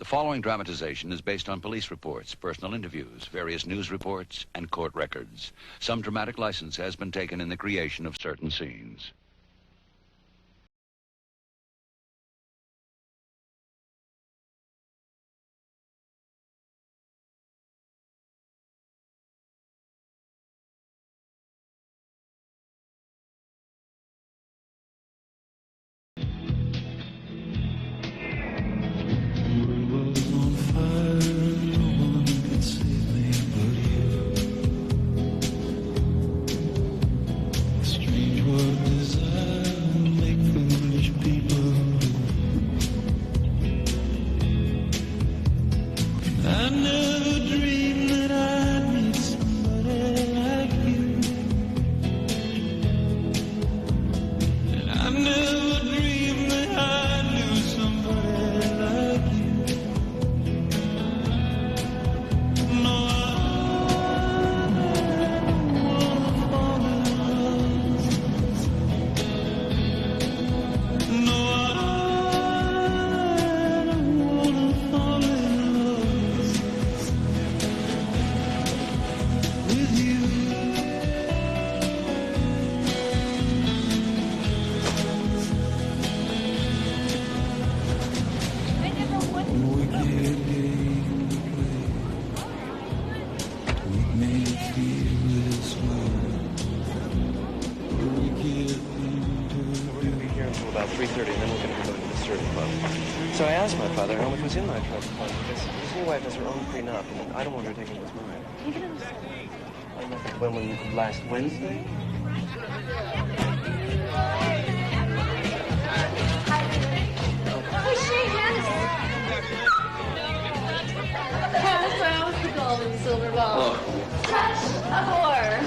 following dramatization is based on police reports, personal interviews, various news reports, and court records. Some dramatic license has been taken in the creation of certain scenes. About 3:30, and then we're going to be going to the surf club. So I asked my father how much was in my trust fund, because his new wife has her own prenup, and I don't want her taking what's mine. When last Wednesday? Oh, shake hands. Hannah, the gold and silver ball. Oh. Touch a whore.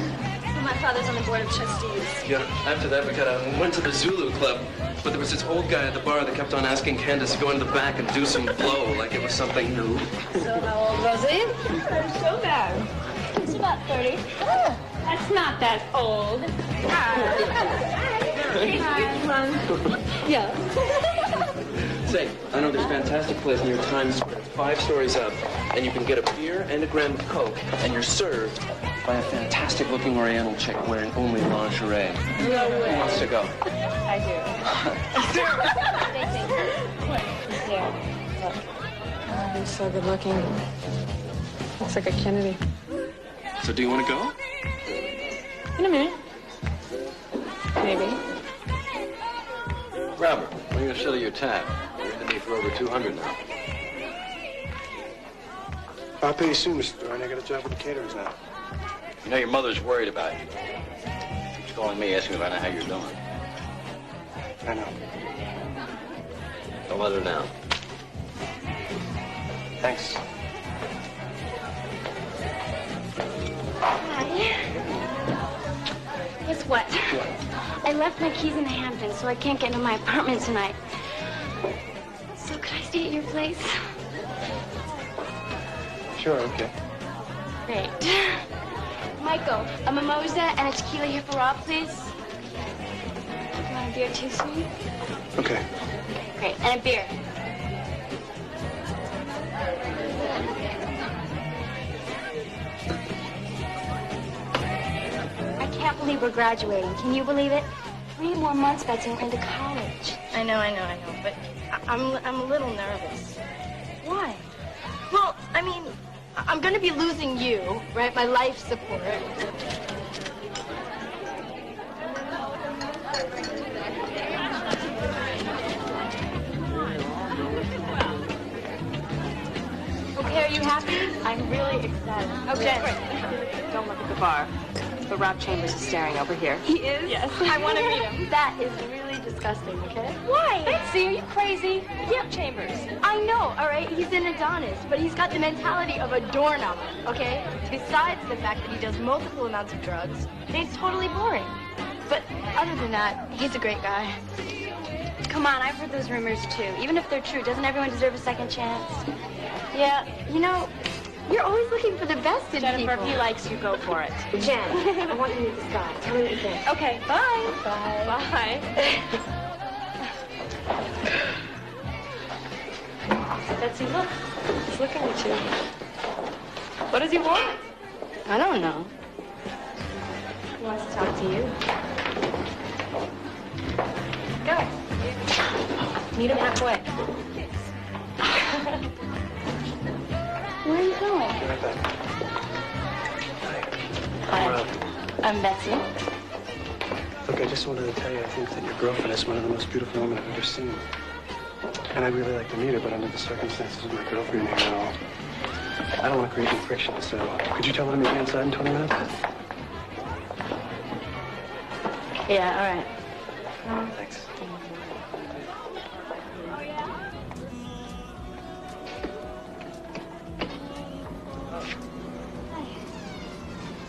My father's on the board of trustees. Yeah, after that we went to the Zulu club, but there was this old guy at the bar that kept on asking Candace to go into the back and do some blow like it was something new. So how old was he? I'm so bad. He's about 30. Oh, that's not that old. Hi. Yeah. Say, I know this fantastic place near Times Square. It's 5 stories up, and you can get a beer and a gram of Coke, and you're served by a fantastic-looking Oriental chick wearing only lingerie. No way. Who wants to go? I do. He's so good looking. Looks like a Kennedy. So do you want to go? In a minute. Maybe. Robert, when are you going to settle your tab? You're into me for over 200 now. I'll pay you soon, Mr. Dorn. I got a job with the caterers now. You know your mother's worried about you. She's calling me, asking about how you're doing. I know. Don't let her down. Thanks. Hi. Guess what? I left my keys in the Hamptons, so I can't get into my apartment tonight. So could I stay at your place? Sure, okay. Great. Michael, a mimosa and a tequila here for Rob, please. You want a beer too, sweet? Okay. Great, and a beer. I can't believe we're graduating. Can you believe it? 3 more months, Betsy, and into college. I know, but I'm a little nervous. Why? Well, I mean, I'm going to be losing you, right? My life support. Okay, are you happy? I'm really excited. Okay. Don't look at the bar. But Rob Chambers is staring over here. He is? Yes. I want to meet him. That is really disgusting, okay? Why? Betsy, are you crazy? Rob Chambers. I know, all right? He's an Adonis, but he's got the mentality of a doorknob, okay? Besides the fact that he does multiple amounts of drugs, and he's totally boring. But other than that, he's a great guy. Come on, I've heard those rumors, too. Even if they're true, doesn't everyone deserve a second chance? Yeah, you know, you're always looking for the best in Jennifer, people. if he likes you, go for it. Jen, I want you to meet this guy. Tell me what you think. Okay, bye. Bye. Bye. Betsy, look. He's looking at you. What does he want? I don't know. He wants to talk to you. Go. Meet him halfway. Where are you going? Be right back. Hi. I'm Betsy. Look, I just wanted to tell you, I think that your girlfriend is one of the most beautiful women I've ever seen. And I'd really like to meet her, but under the circumstances with my girlfriend here and all, I don't want to create any friction, so could you tell her to meet me inside in 20 minutes? Yeah, all right. Thanks.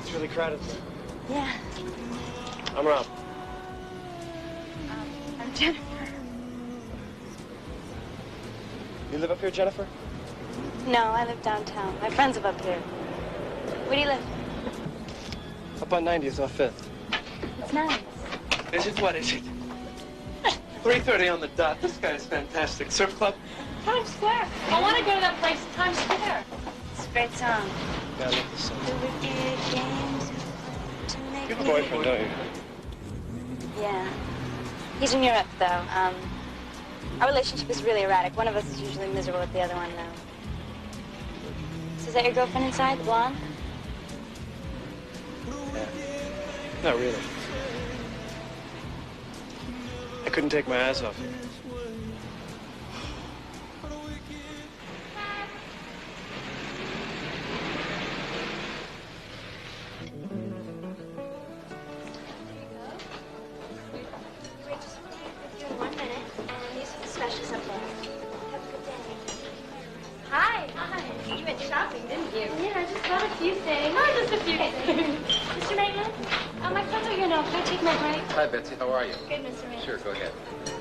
It's really crowded there. Yeah. I'm Rob. I'm Jennifer. You live up here, Jennifer? No, I live downtown. My friends live up here. Where do you live? Up on 90th off 5th. It's nice. Is it? What is it? 3:30 on the dot. This guy's fantastic. Surf club? Times Square. I want to go to that place, Times Square. It's a great song. Yeah, I love this song. The wicked games to make You have a boyfriend, don't you? Yeah. He's in Europe, though. Our relationship is really erratic. One of us is usually miserable with the other one, though. So is that your girlfriend inside, the blonde? Yeah. Not really. I couldn't take my eyes off you. Hi. You went shopping, didn't you? Yeah, I just bought a few things. Oh, just a few things. Mr. Maitland, my friends are here now. Can I take my break? Hi, Betsy. How are you? Good, Mr. Maitland. Sure, go ahead.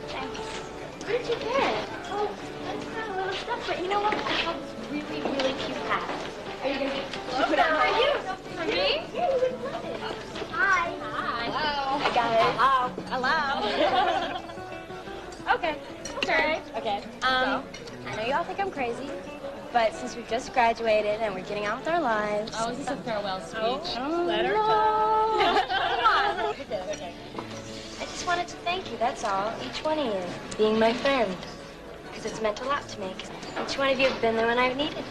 Thanks. What did you get? Oh, that's kind of little stuff, but you know what? I have this really, really cute hat. Are you going to put it on for you? For me? Yeah, you would love it. Hi. Hi. Hello. I got it. Hello. Hello. Okay. Okay. I know you all think I'm crazy, but since we've just graduated and we're getting on with our lives. Oh, is this a farewell speech? Let her talk. Come on. Okay. I just wanted to thank you, that's all. Each one of you, being my friend. Because it's meant a lot to me. Each one of you have been there when I've needed you.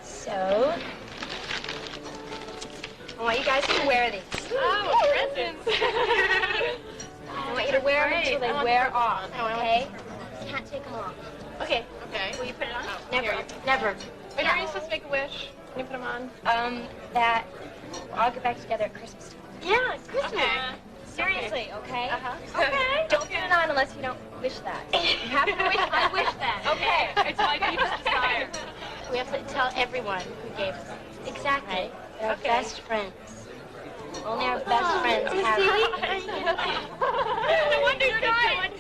So, I want you guys to wear these. Oh, presents. I want you to wear them until they wear off, okay? You can't take them off. Okay. Will you put it on? Never. Never. Wait, are you supposed to make a wish? Can you put them on? That we'll all get back together at Christmas time. Yeah, Christmas. Okay. Seriously, okay? Okay. Don't put it on unless you don't wish that. You have to wish, I wish that. Okay. It's my deepest desire. We have to tell everyone who gave us them. Exactly. They're our best friends. Only our best friends have No wonder you're dying.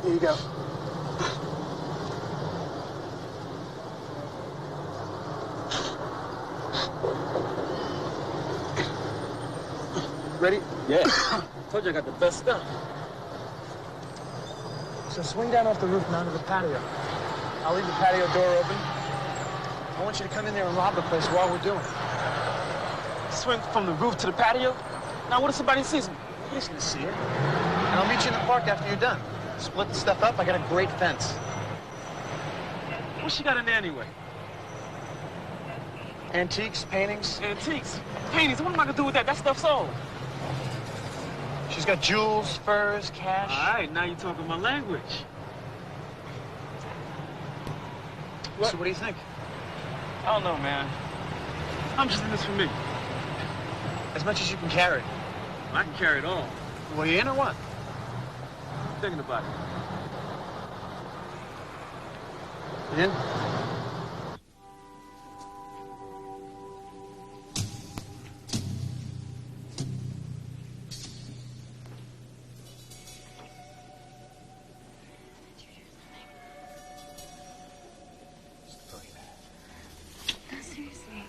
Here you go. Ready? Yeah. Told you I got the best stuff. So swing down off the roof and onto the patio. I'll leave the patio door open. I want you to come in there and rob the place while we're doing it. Swing from the roof to the patio? Now, what if somebody sees me? Nobody's gonna see it. And I'll meet you in the park after you're done. Split the stuff up. I got a great fence. What's she got in there anyway? Antiques, paintings. Antiques. Paintings. What am I gonna do with that? That stuff's sold. She's got jewels, furs, cash. All right, now you're talking my language. So what do you think? I don't know, man. I'm just in this for me. As much as you can carry. I can carry it all. Well, you in or what? I'm thinking about it. You in? No, seriously.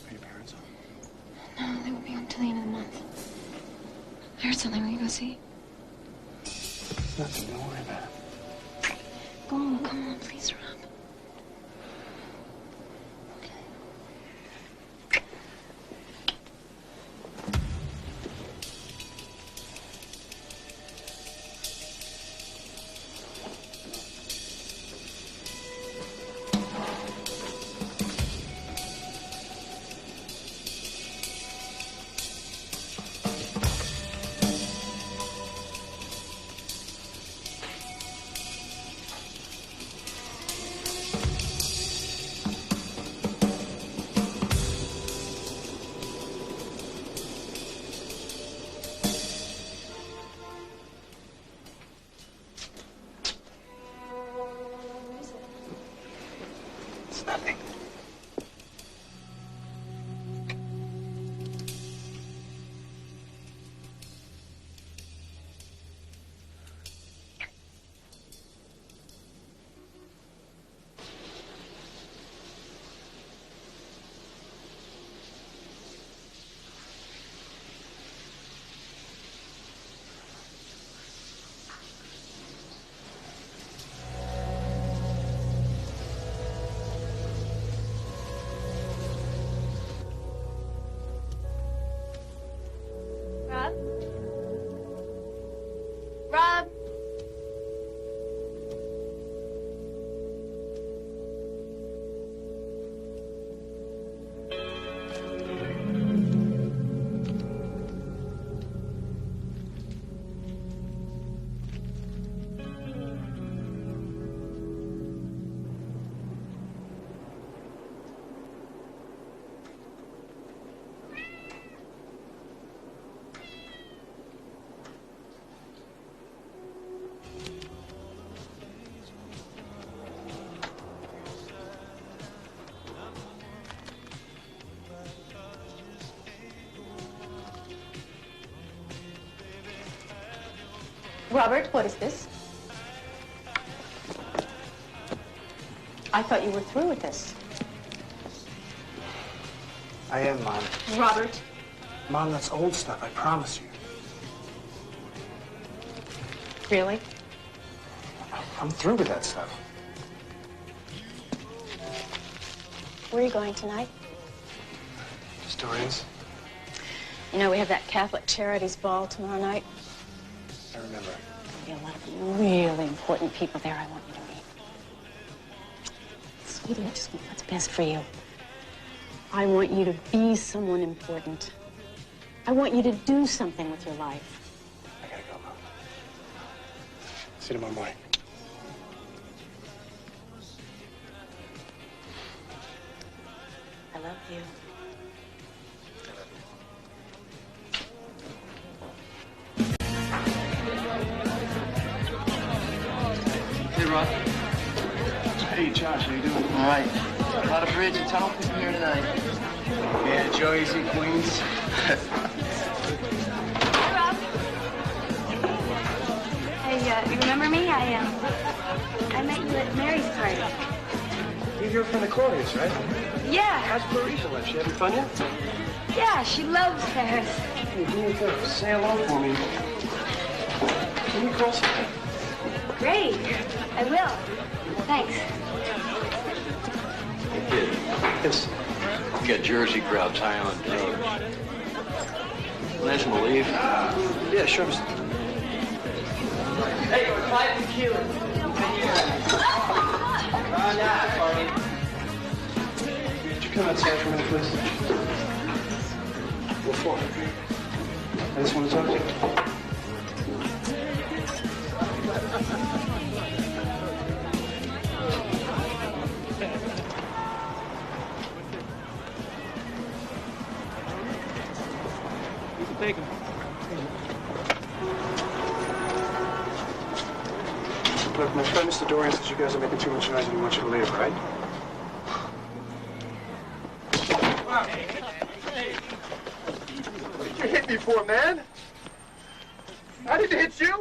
Are your parents home? No, they won't be home till the end of the month. I heard something. Will you go see? It's nothing. Don't worry about it. Go on, come on, please, Rob. It's nothing. Rob? Rob? Robert, what is this? I thought you were through with this. I am, Mom. Robert. Mom, that's old stuff, I promise you. Really? I'm through with that stuff. Where are you going tonight? Historians? You know, we have that Catholic Charities Ball tomorrow night. I remember. There'll be a lot of really important people there I want you to meet. Sweetie, I just want what's best for you. I want you to be someone important. I want you to do something with your life. I gotta go, Mom. See you tomorrow morning. I love you. Hey, Rob. Hey, Josh, how you doing? All right. A lot of bridge and tunnel fishing here tonight. Yeah, Joey's in Queens. Hi, Rob. Hey, you remember me? I met you at Mary's party. You're from the Corners, right? Yeah. How's Clarissa live? She having fun yet? Yeah, she loves Paris. Hey, do me a favor. Say hello for me. Can you call something? Great. I will. Thanks. Hey, kid. Yes. You got Jersey crowds high on drugs. Let them leave. Yeah, sure. Hey, we're Preppie Killer. Could you come outside for a minute, please? What for? I just want to talk to you. You can take him. Look, my friend Mr. Dorian says you guys are making too much noise and he wants you to leave, right? What did you hit me for, man? I didn't hit you.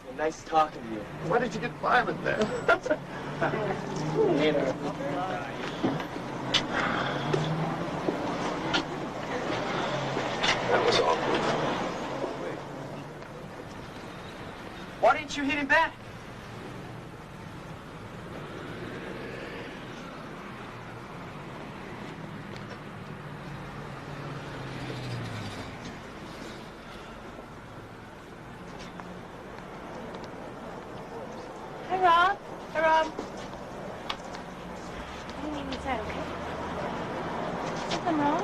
Well, nice talking to you. Why did you get violent there? That was awkward. Why didn't you hit him back? Hi, Rob. Hi, Rob. What do you mean inside, okay? Something wrong?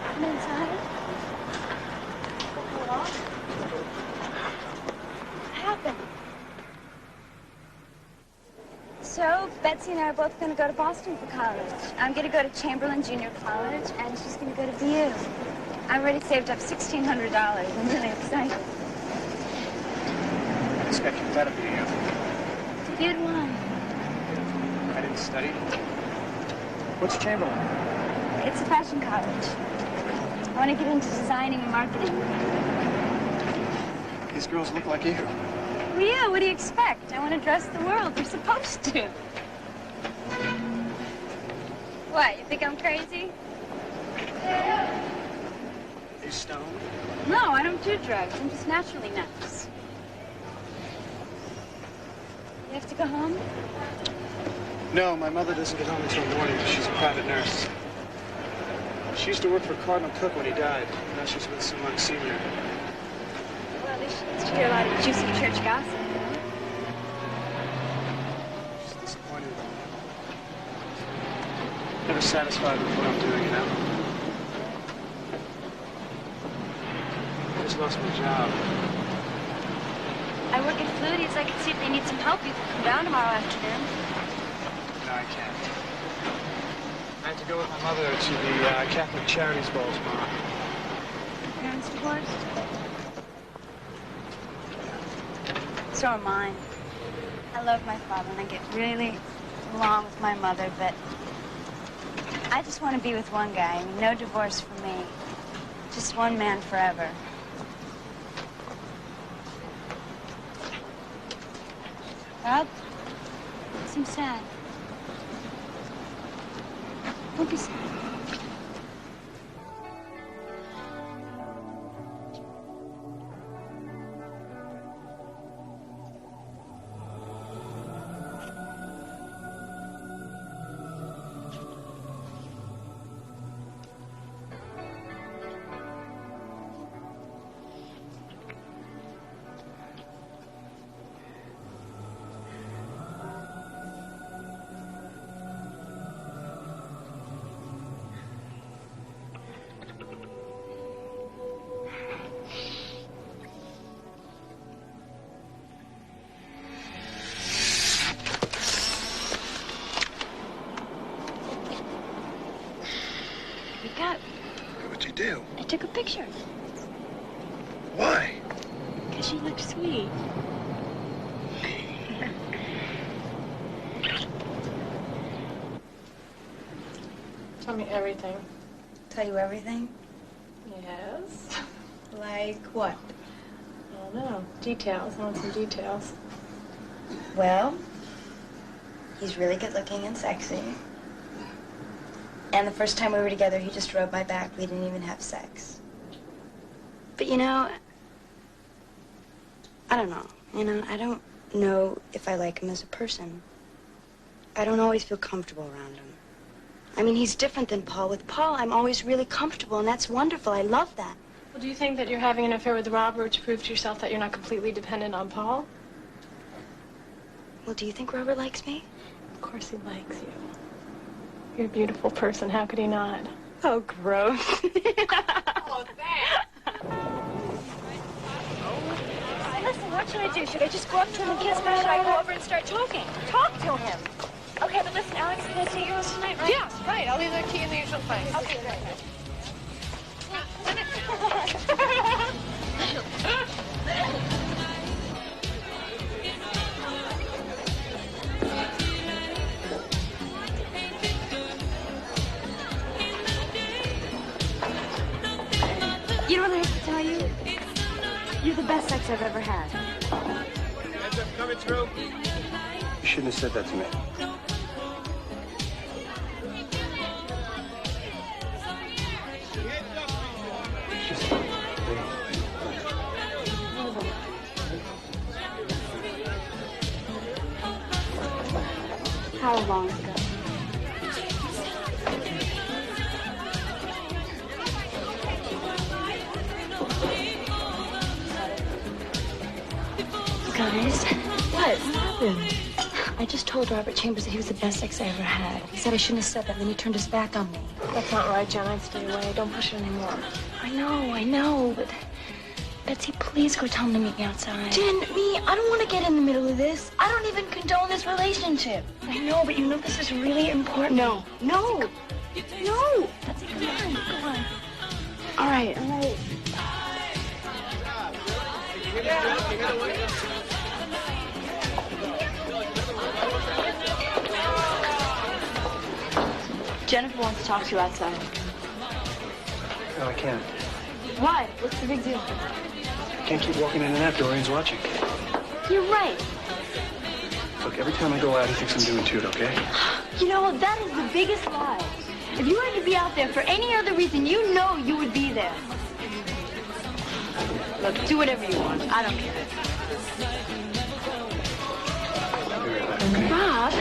Come inside. Hold on. What happened? So, Betsy and I are both going to go to Boston for college. I'm going to go to Chamberlain Junior College, and she's going to go to BU. I've already saved up $1,600. I'm really excited. I expected that of you. Good one. I didn't study. What's Chamberlain? It's a fashion college. I want to get into designing and marketing. These girls look like you. Well, yeah, what do you expect? I want to dress the world. You're supposed to. What, you think I'm crazy? You stoned? No, I don't do drugs. I'm just naturally nuts. You have to go home? No, my mother doesn't get home until morning. She's a private nurse. She used to work for Cardinal Cook when he died. Now she's with someone senior. Well, at least she gets to hear a lot of juicy church gossip. She's disappointed about me. Never satisfied with what I'm doing, you know? I just lost my job. I work at Flutie's. I can see if they need some help. You can come down tomorrow afternoon. No, I can't. I have to go with my mother to the Catholic Charities Ball tomorrow. Parents divorced? So are mine. I love my father and I get really along with my mother, but I just want to be with one guy. I mean, no divorce for me. Just one man forever. Rob? You seem sad. Don't be sad. What'd you do? I took a picture. Why? Because she looked sweet. Tell me everything. Tell you everything? Yes. Like what? I don't know. Details. I want some details. Well, he's really good looking and sexy. And the first time we were together, he just rubbed my back. We didn't even have sex. But you know, I don't know. You know, I don't know if I like him as a person. I don't always feel comfortable around him. I mean, he's different than Paul. With Paul, I'm always really comfortable, and that's wonderful. I love that. Well, do you think that you're having an affair with Robert to prove to yourself that you're not completely dependent on Paul? Well, do you think Robert likes me? Of course he likes you. You're a beautiful person. How could he not? Oh, gross. Oh, thanks. Listen, what should I do? Should I just go up to him and kiss him, or should I go over and start talking? Talk to him. Okay, but listen, Alex, can I stay yours tonight, right? Yeah, right. I'll leave the key in the usual place. Okay, great. You know what I have to tell you? You're the best sex I've ever had. Ends up coming through. You shouldn't have said that to me. How long ago? Guys, what happened? I just told Robert Chambers that he was the best sex I ever had. He said I shouldn't have said that, and then he turned his back on me. That's not right, Jen. I'd stay away. Don't push it anymore. I know, but... Betsy, please go tell him to meet me outside. Jen, I don't want to get in the middle of this. I don't even condone this relationship. I know, but you know this is really important. No. Betsy, come on. All right. Jennifer wants to talk to you outside. No, I can't. Why? What's the big deal? I can't keep walking in and out. Dorian's watching. You're right. Look, every time I go out, he thinks I'm doing toot, okay? You know, that is the biggest lie. If you were to be out there for any other reason, you know you would be there. Look, do whatever you want. I don't care. I'll be right back, okay? Rob?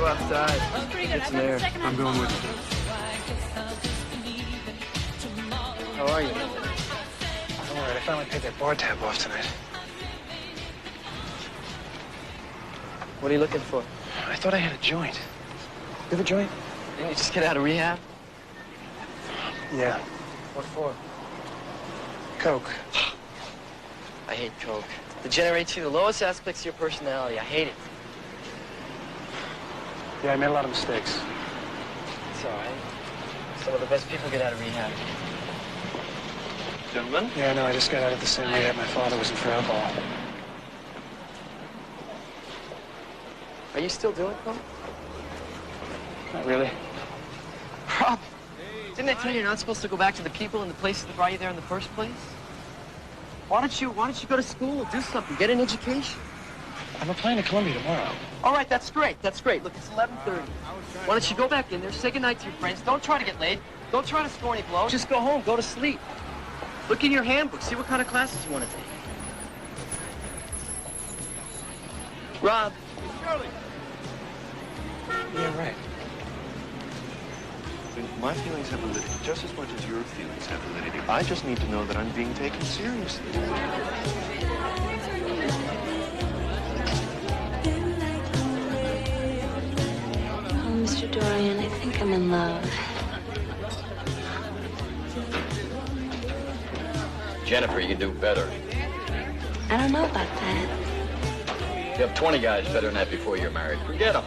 Outside. It's there. I'm going with you. How are you? I'm all right. I finally paid that bar tab off tonight. What are you looking for? I thought I had a joint. You have a joint? Didn't you just get out of rehab? Yeah. What for? Coke. I hate Coke. Degenerates you the lowest aspects of your personality. I hate it. Yeah, I made a lot of mistakes. It's all right. Some of the best people get out of rehab. Gentlemen? Yeah, no, I just got out of the same rehab my father was in for alcohol. Are you still doing Coke? Not really. Rob, didn't they tell you you're not supposed to go back to the people and the places that brought you there in the first place? Why don't you go to school, do something, get an education? I'm applying to Columbia tomorrow. All right, that's great. Look, it's 11:30. Why don't you go back in there, say goodnight to your friends. Don't try to get laid. Don't try to score any blows. Just go home, go to sleep. Look in your handbook, see what kind of classes you want to take. Rob. Shirley. Yeah, right. My feelings have validity just as much as your feelings have validity. I just need to know that I'm being taken seriously. Mr. Dorian, I think I'm in love. Jennifer, you can do better. I don't know about that. You have 20 guys better than that before you're married. Forget them.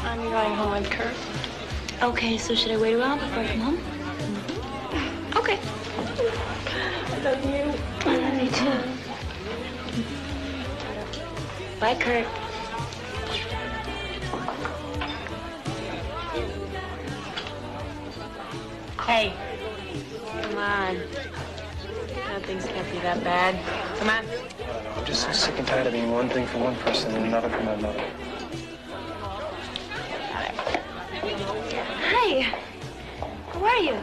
I'm going home with Kurt. Okay, so should I wait around before I come home? Okay. I love you. I love you too. Bye, Kurt. Hey. Come on. Things can't be that bad. Come on. I don't know. I'm just so sick and tired of being one thing for one person and another for another. Hi. How are you?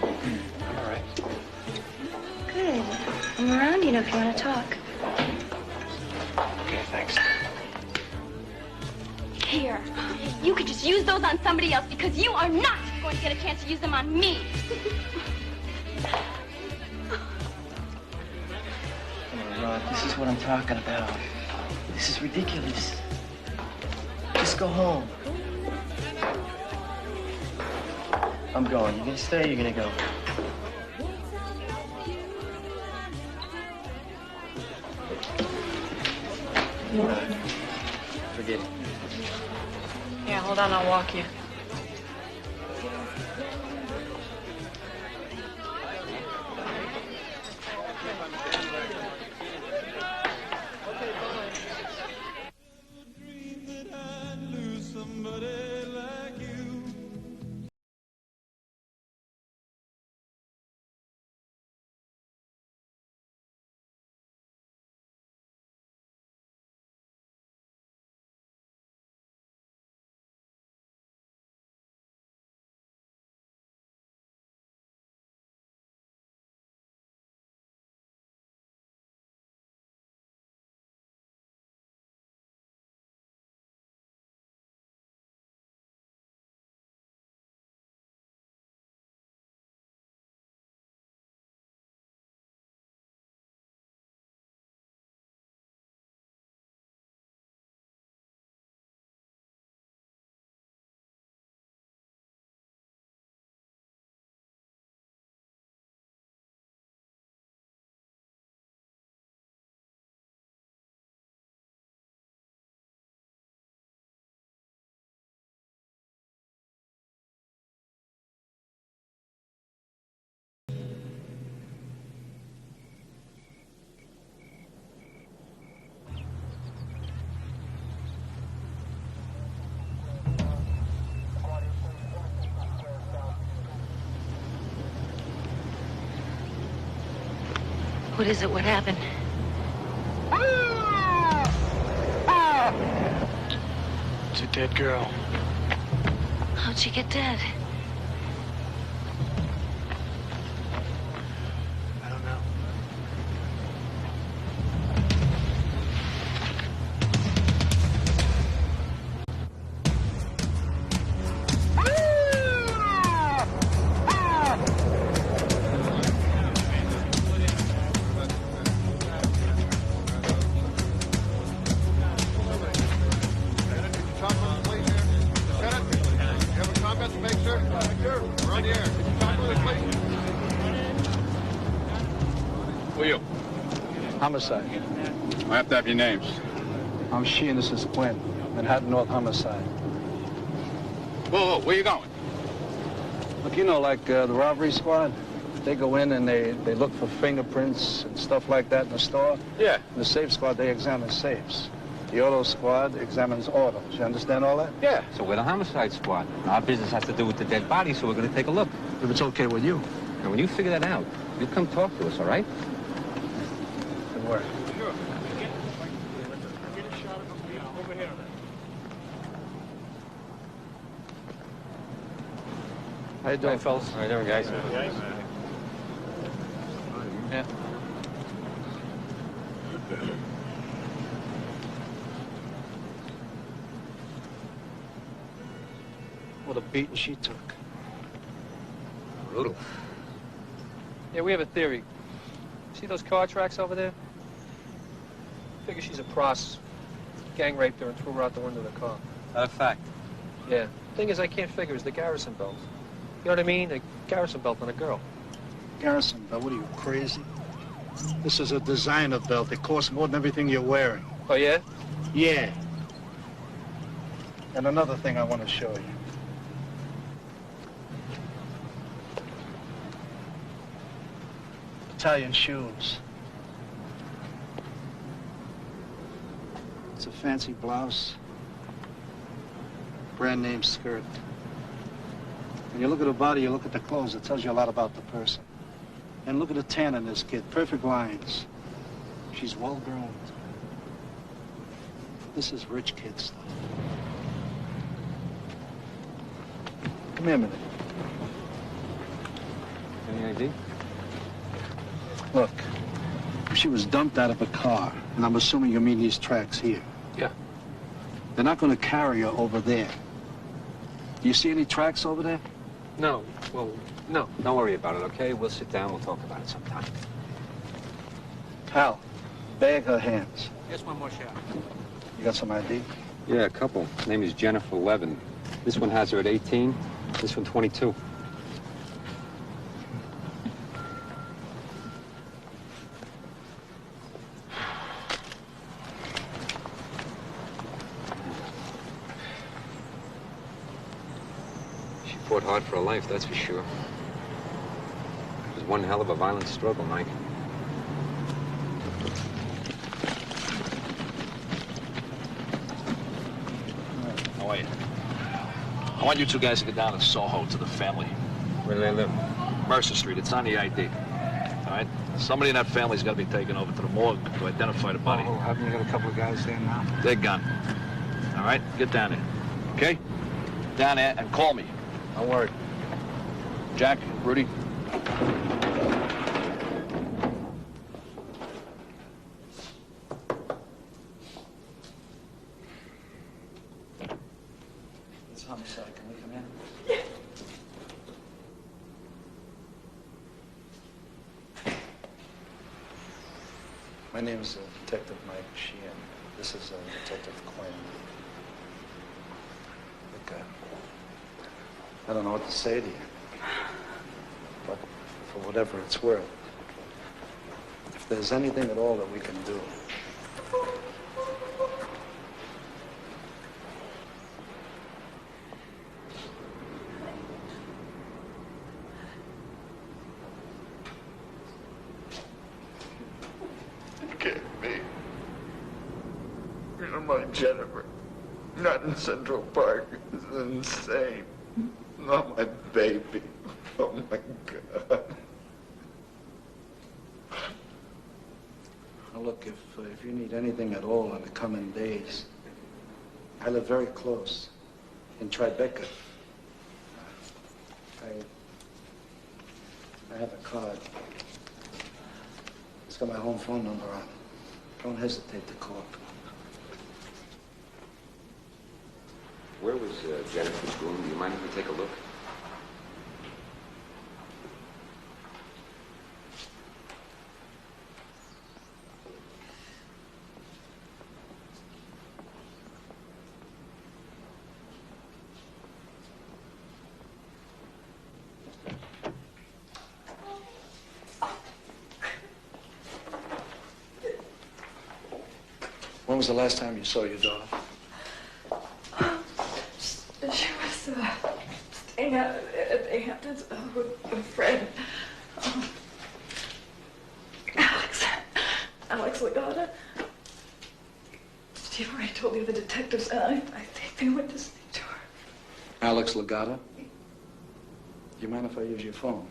I'm all right. Good. I'm around, if you want to talk. Okay, thanks. Here. You could just use those on somebody else because you are not going to get a chance to use them on me. Oh, Rob, this is what I'm talking about. This is ridiculous. Just go home. I'm going. You gonna stay or you gonna go? Forget it. Yeah, hold on, I'll walk you. What is it? What happened? It's a dead girl. How'd she get dead? I don't know. Who are you? Homicide. I have to have your names. I'm She and this is Quinn. Manhattan North Homicide. Whoa, where you going? Look, you know, like the robbery squad, they go in and they look for fingerprints and stuff like that in the store. Yeah. The safe squad, they examine safes. The auto squad examines autos. You understand all that? Yeah. So we're the homicide squad. Our business has to do with the dead body, so we're going to take a look. If it's okay with you. And when you figure that out, you come talk to us, all right? Good work. Sure. Get a shot of him over here. How you doing, fellas? How you doing, guys? Yeah. What a beating she took. Brutal. Yeah, we have a theory. See those car tracks over there? Figure she's a pross. Gang raped her and threw her out the window of the car. That a fact? Yeah. Thing is, I can't figure is the garrison belt. You know what I mean? A garrison belt on a girl. Garrison belt, what are you, crazy? This is a designer belt. It costs more than everything you're wearing. Oh, yeah? Yeah. And another thing I want to show you. Italian shoes. It's a fancy blouse. Brand name skirt. When you look at her body, you look at the clothes, it tells you a lot about the person. And look at the tan in this kid, perfect lines. She's well groomed. This is rich kid stuff. Come here a minute. Any ID? Look, she was dumped out of a car, and I'm assuming you mean these tracks here. Yeah. They're not going to carry her over there. Do you see any tracks over there? No. Well, no. Don't worry about it, okay? We'll sit down, we'll talk about it sometime. Hal, bag her hands. Just one more shot. You got some ID? Yeah, a couple. Name is Jennifer Levin. This one has her at 18, this one 22. She fought hard for her life, that's for sure. It was one hell of a violent struggle, Mike. I want you two guys to get down to Soho to the family. Where do they live? Mercer Street. It's on the ID. All right? Somebody in that family's got to be taken over to the morgue to identify the body. Oh, haven't you got a couple of guys there now? They're gone. All right? Get down there. Okay? Down there and call me. Don't worry. Jack, Rudy. It's homicide. Can we come in? My name is Detective Mike Sheehan. This is Detective Quinn. Look, I don't know what to say to you, but for whatever it's worth, if there's anything at all that we can do, Jennifer, not in Central Park, is insane. Not my baby. Oh my God. now look, if you need anything at all in the coming days, I live very close in Tribeca. I have a card. It's got my home phone number on it. Don't hesitate to call. Where was Jennifer's room? Do you mind if we take a look? When was the last time you saw your daughter? She was staying out at the Hamptons with a friend. Alex Legata. Steve already told the other detectives, and I think they went to speak to her. Alex Legata? Do you mind if I use your phone?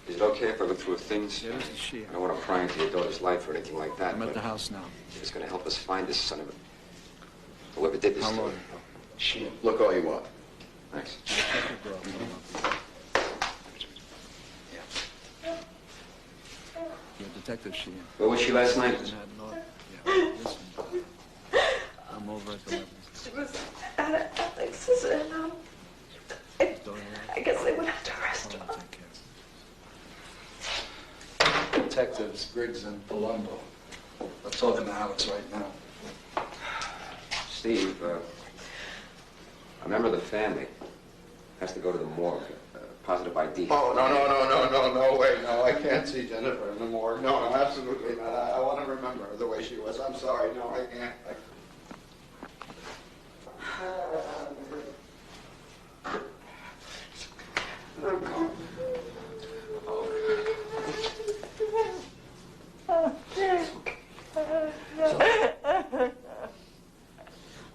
Is it okay if I look through her things? Yeah, this is she. I don't want to pry into your daughter's life or anything like that. I'm at the house now. It's going to help us find this son of a... whoever did this. How long? She. Look all you want. Thanks. You're Detective Sheehan. Where was she last night? Yeah, listen. I'm over at the weapons. She was at Alex's, and I guess they went out to a restaurant. Detectives Briggs and Palumbo. I'm talking to Alex right now. Steve, a member of the family has to go to the morgue. Positive ID. Oh, no, wait, no, I can't see Jennifer in the morgue. No, absolutely not. I want to remember her the way she was. I'm sorry, no, I can't.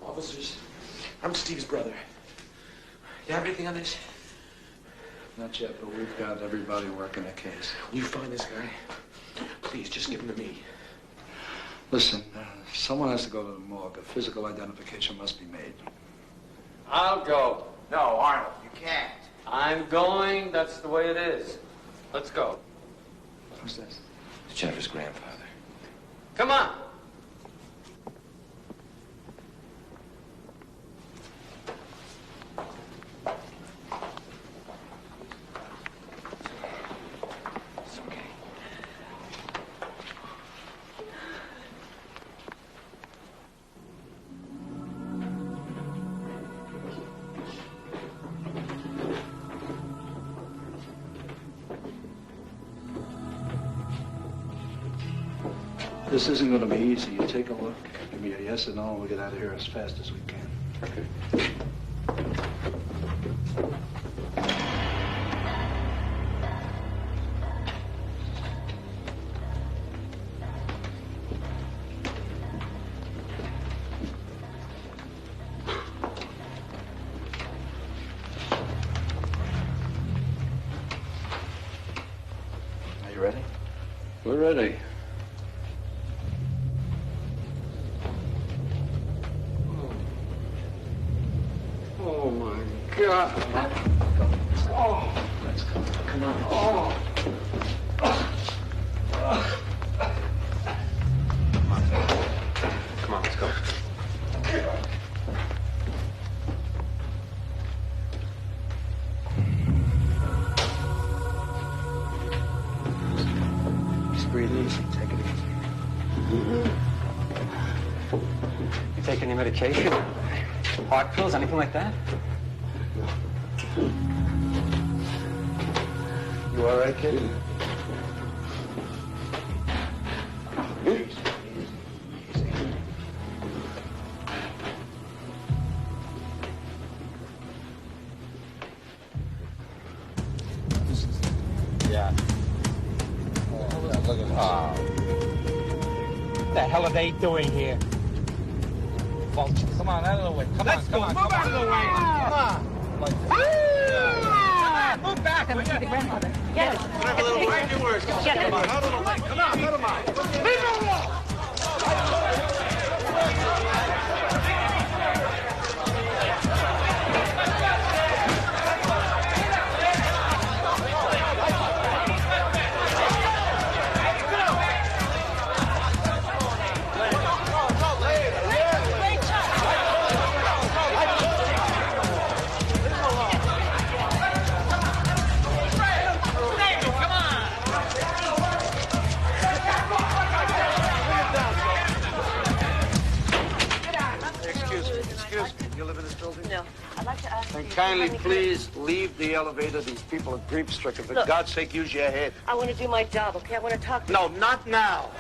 Officers, I'm Steve's brother. You have anything on this? Not yet, but we've got everybody working the case. You find this guy? Please, just give him to me. Listen, someone has to go to the morgue. A physical identification must be made. I'll go. No, Arnold, you can't. I'm going. That's the way it is. Let's go. Who's this? It's Jennifer's grandfather. Come on. This isn't going to be easy. You take a look, give me a yes or no, and we'll get out of here as fast as we can. Okay. You ready? We're ready. Oh, my God. Oh, let's go. Come on. Oh. Come on, let's go. Just breathe easy. Take it easy. You take any medication? Heart pills, anything like that? You all right, kid? Yeah. Oh, yeah, look at this. What the hell are they doing here? Vultures. Come on, out of the way. Come on, come on. Move out of the way. Come on. Move back. Come and see the grandmother. Yes. Have a little fighting words. Come on, out of the way. Come on, out of mine. Leave it alone. No. I'd like to ask And you... kindly please leave the elevator. These people are grief-stricken. For God's sake, use your head. I want to do my job, okay? I want to talk to you. No, not now.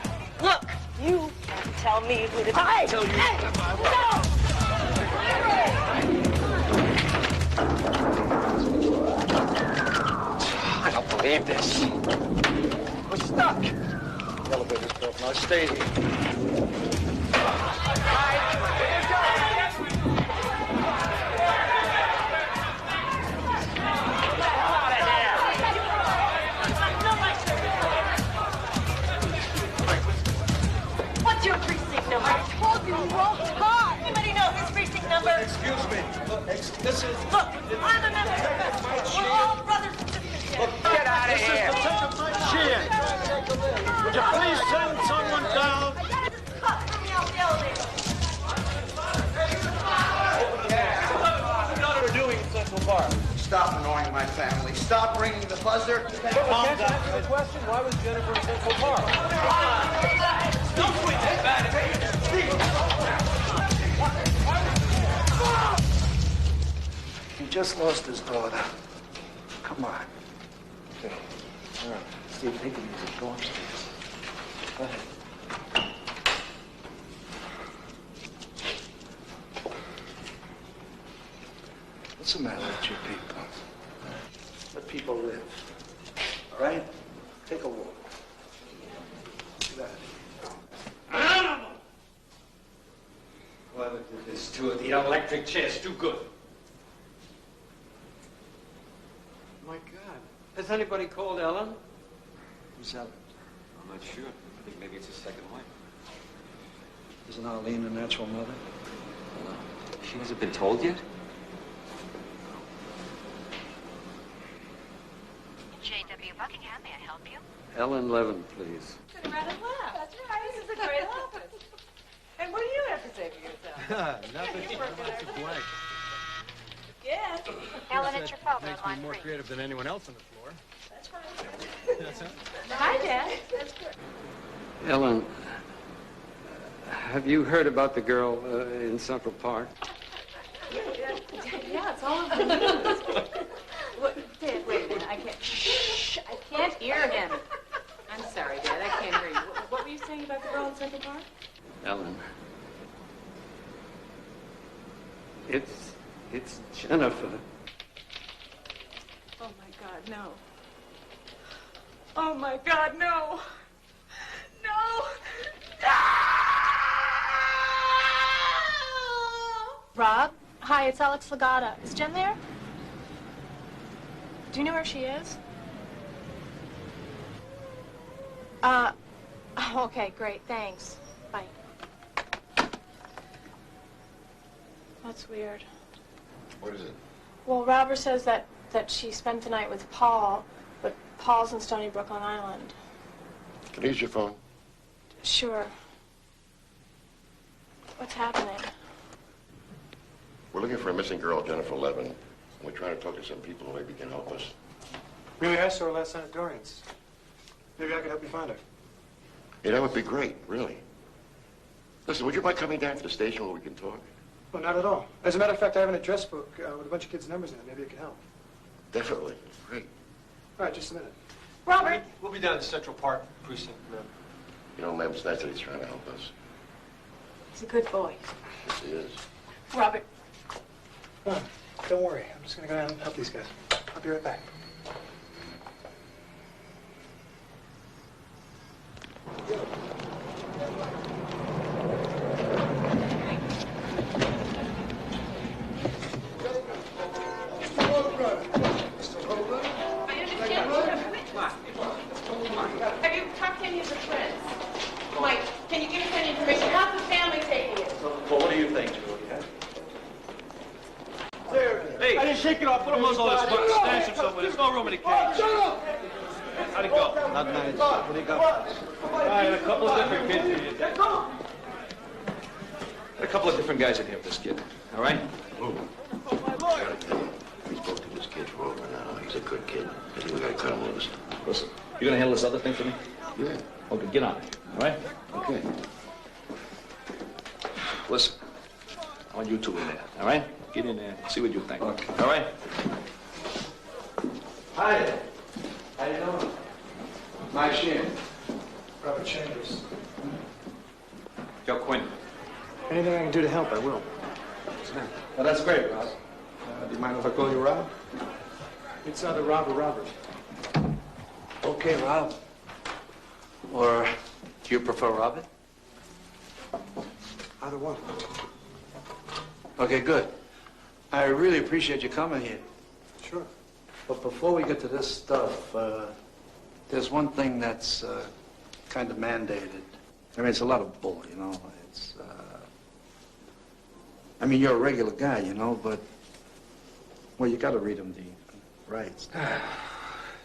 Look, you can't tell me who to... I'll tell you. No! I don't believe this. We're stuck. The elevator's broken. Now stay here. What's your precinct number? I told you wrong car. Anybody know his precinct number? Excuse me. Look, this is... Look, I'm a member. We're all brothers and sisters here. Look, get out of here. This is the take of my chin. Would you please send someone down? Cut from me off the elevator. What are we doing in Central Park? Stop annoying my family. Stop ringing the buzzer. Can't you answer the question? Why was Jennifer in Central Park? Don't swing that bad. He just lost his daughter. Come on. Okay. All right. Steve, take it easy. Go upstairs. Go ahead. What's the matter with you people? Let people live. All right? Take a walk. Get out of here. Whoever did this to it, the electric chair's too good. My God. Has anybody called Ellen? Who's Ellen? I'm not sure. I think maybe it's his second wife. Isn't Arlene a natural mother? She hasn't been told yet? J.W. Buckingham, may I help you? Ellen Levin, please. That's right. This is a great office. And what do you have to say for yourself? Nothing. It's a blank. Yes. Ellen, it's your phone. Makes me more creative than anyone else on the floor. That's right. Hi, Dad. That's good. Ellen, have you heard about the girl in Central Park? Yeah, it's all over the news. What, Dad, wait a minute. I can't. Shh! I can't hear him. I'm sorry, Dad. I can't hear you. What were you saying about the girl in Central Park? Ellen. It's Jennifer. Oh, my God, no. Oh, my God, no. No! Rob? Hi, it's Alex Legata. Is Jen there? Do you know where she is? Okay, great, thanks. Bye. That's weird. What is it? Well, Robert says that she spent the night with Paul, but Paul's in Stony Brook on Island. Can I use your phone? Sure. What's happening? We're looking for a missing girl, Jennifer Levin. And we're trying to talk to some people who maybe can help us. Really, I saw her last night at Dorian's. Maybe I could help you find her. Yeah, that would be great, really. Listen, would you mind coming down to the station where we can talk? Well, not at all. As a matter of fact, I have an address book with a bunch of kids' numbers in it. Maybe it can help. Definitely. Great. All right, just a minute. Robert! We'll be down at Central Park Precinct. You know, ma'am, it's nice that he's trying to help us. He's a good boy. Yes, he is. Robert. Come on, don't worry. I'm just going to go down and help these guys. I'll be right back. Have you talked to any of the friends? Mike, can you give us any information? How's the family taking it? Well, what do you think, Julia? Hey, I didn't shake it off. Put them on this stash him somewhere. There's no room in the cage. Shut up! How'd it go? Not nice. What do you got? A couple of different kids here. A couple of different guys in here with this kid. All right? I gotta tell you, we spoke to this kid for over an hour. He's a good kid. I think we gotta cut him loose. Listen, you gonna handle this other thing for me? Yeah. Okay, get on it. All right? Okay. Listen, I want you two in there. All right? Get in there. See what you think. Okay. All right? Hi there. How you doing? Mike Sheehan. Robert Chambers. Joe Quinn. Anything I can do to help, I will. Well, that's great, Rob. Do you mind if I call you Rob? It's either Rob or Robert. Okay, Rob. Or do you prefer Robert? Either one. Okay, good. I really appreciate you coming here. Sure. But before we get to this stuff, there's one thing that's kind of mandated. I mean, it's a lot of bull, you know. It's, I mean, you're a regular guy, you know, but, well, you got to read them the rights.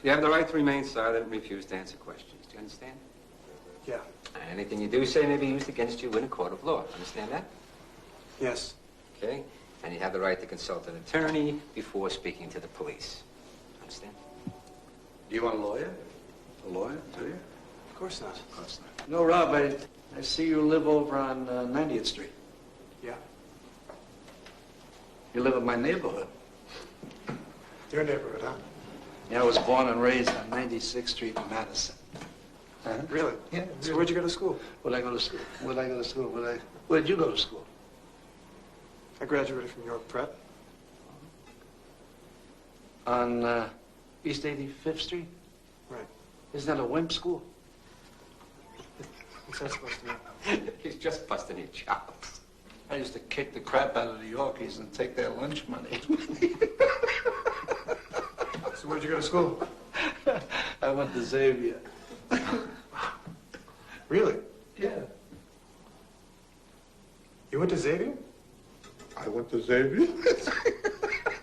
You have the right to remain silent and refuse to answer questions. Do you understand? Yeah. Anything you do say may be used against you in a court of law. Understand that? Yes. Okay. And you have the right to consult an attorney before speaking to the police. Understand? Do you want a lawyer? A lawyer, do you? Of course not. Of course not. No, Rob, I see you live over on 90th Street. Yeah. You live in my neighborhood. Your neighborhood, huh? Yeah, I was born and raised on 96th Street in Madison. Uh-huh. Really? Yeah. So where'd you go to school? Where'd I go to school? Where'd you go to school? I graduated from York Prep. On East 85th Street? Right. Isn't that a wimp school? What's that supposed to mean? He's just busting your chops. I used to kick the crap out of the Yorkies and take their lunch money. So where'd you go to school? I went to Xavier. Really? Yeah. You went to Xavier? I went to Xavier.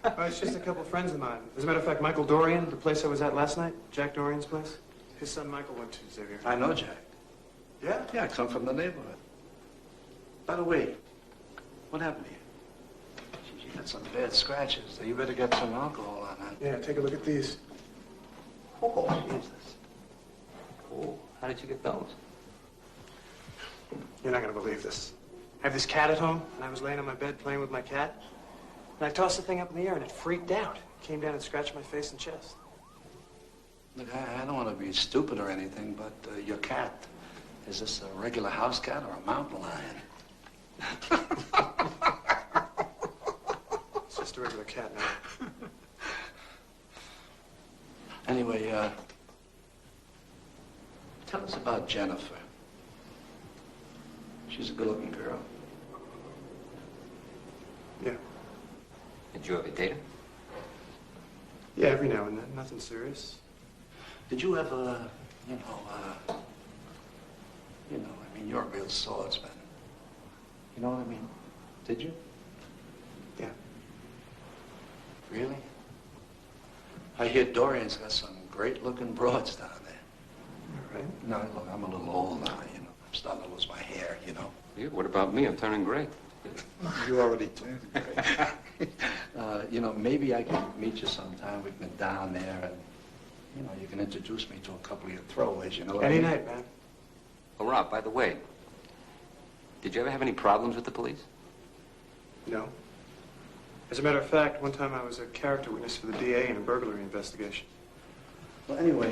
Oh, it's just a couple of friends of mine. As a matter of fact, Michael Dorian, the place I was at last night, Jack Dorian's place, his son Michael went to Xavier. I know Jack. Yeah? Yeah, I come from the neighborhood. By the way, what happened to you? Geez, you got some bad scratches. You better get some alcohol on that. Yeah, take a look at these. Oh, Jesus. Oh, how did you get those? You're not going to believe this. I have this cat at home, and I was laying on my bed playing with my cat, and I tossed the thing up in the air, and it freaked out. It came down and scratched my face and chest. Look, I don't want to be stupid or anything, but your cat, is this a regular house cat or a mountain lion? It's just a regular cat now. Anyway, tell us about Jennifer. She's a good-looking girl. Yeah. Did you ever date her? Yeah, every now and then. Nothing serious. Did you ever, you know, You know, I mean, you're a real swordsman. You know what I mean? Did you? Yeah. Really? I hear Dorian's got some great-looking broads down there. Right? No, look, I'm a little old now, you know. I'm starting to lose my hair, you know. Yeah, what about me? I'm turning gray. You already turned gray. You know, maybe I can meet you sometime. We can go down there and, you know, you can introduce me to a couple of your throwaways, you know what I mean? Any night, man. Oh, Rob, by the way, did you ever have any problems with the police? No. As a matter of fact, one time I was a character witness for the DA in a burglary investigation. Well, anyway,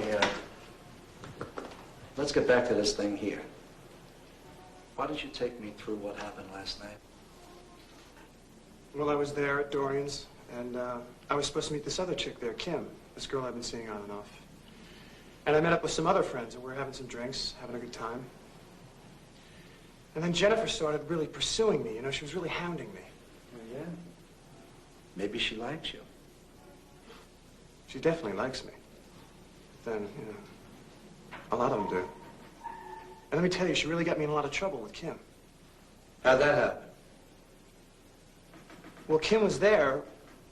let's get back to this thing here. Why don't you take me through what happened last night? Well, I was there at Dorian's, and I was supposed to meet this other chick there, Kim, this girl I've been seeing on and off. And I met up with some other friends, and we were having some drinks, having a good time. And then Jennifer started really pursuing me, you know, she was really hounding me. Oh, yeah? Maybe she likes you. She definitely likes me. But then, you know, a lot of them do. And let me tell you, she really got me in a lot of trouble with Kim. How'd that happen? Well, Kim was there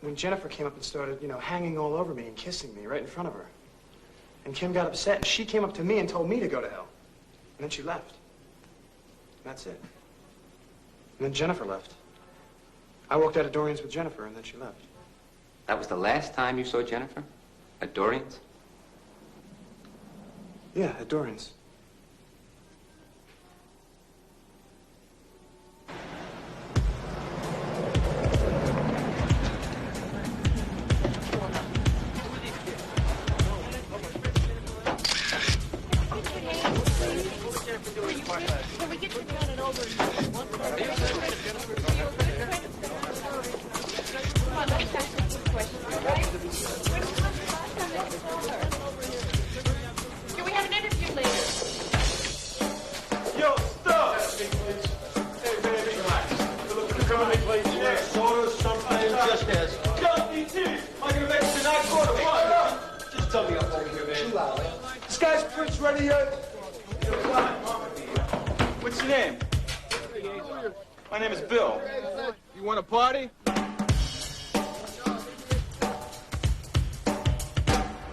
when Jennifer came up and started, you know, hanging all over me and kissing me right in front of her. And Kim got upset, and she came up to me and told me to go to hell. And then she left. And that's it. And then Jennifer left. I walked out of Dorian's with Jennifer, and then she left. That was the last time you saw Jennifer? At Dorian's? Yeah, at Dorian's. Can we have an interview later? Yo, stop! Hey, baby, relax. We're looking to come and play soda, something, just as. Yo, DT, are you ready to not go to what? Just tell me I'm over here, man. Chill out, man. This guy's Prince ready yet? What's your name? My name is Bill. You want a party?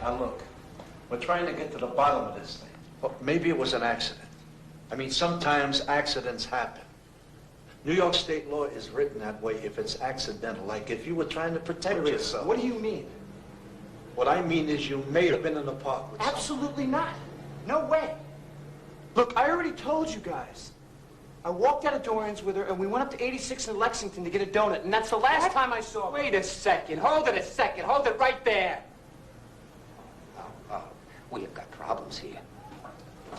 Now look, we're trying to get to the bottom of this thing. Well, maybe it was an accident. I mean, sometimes accidents happen. New York state law is written that way if it's accidental, like if you were trying to protect yourself. What do you mean? What I mean is you may have been in the park with Absolutely not. No way. Look, I already told you guys. I walked out of Dorian's with her, and we went up to 86 in Lexington to get a donut, and that's the last time I saw her. Wait a second. Hold it a second. Hold it right there. We have got problems here. I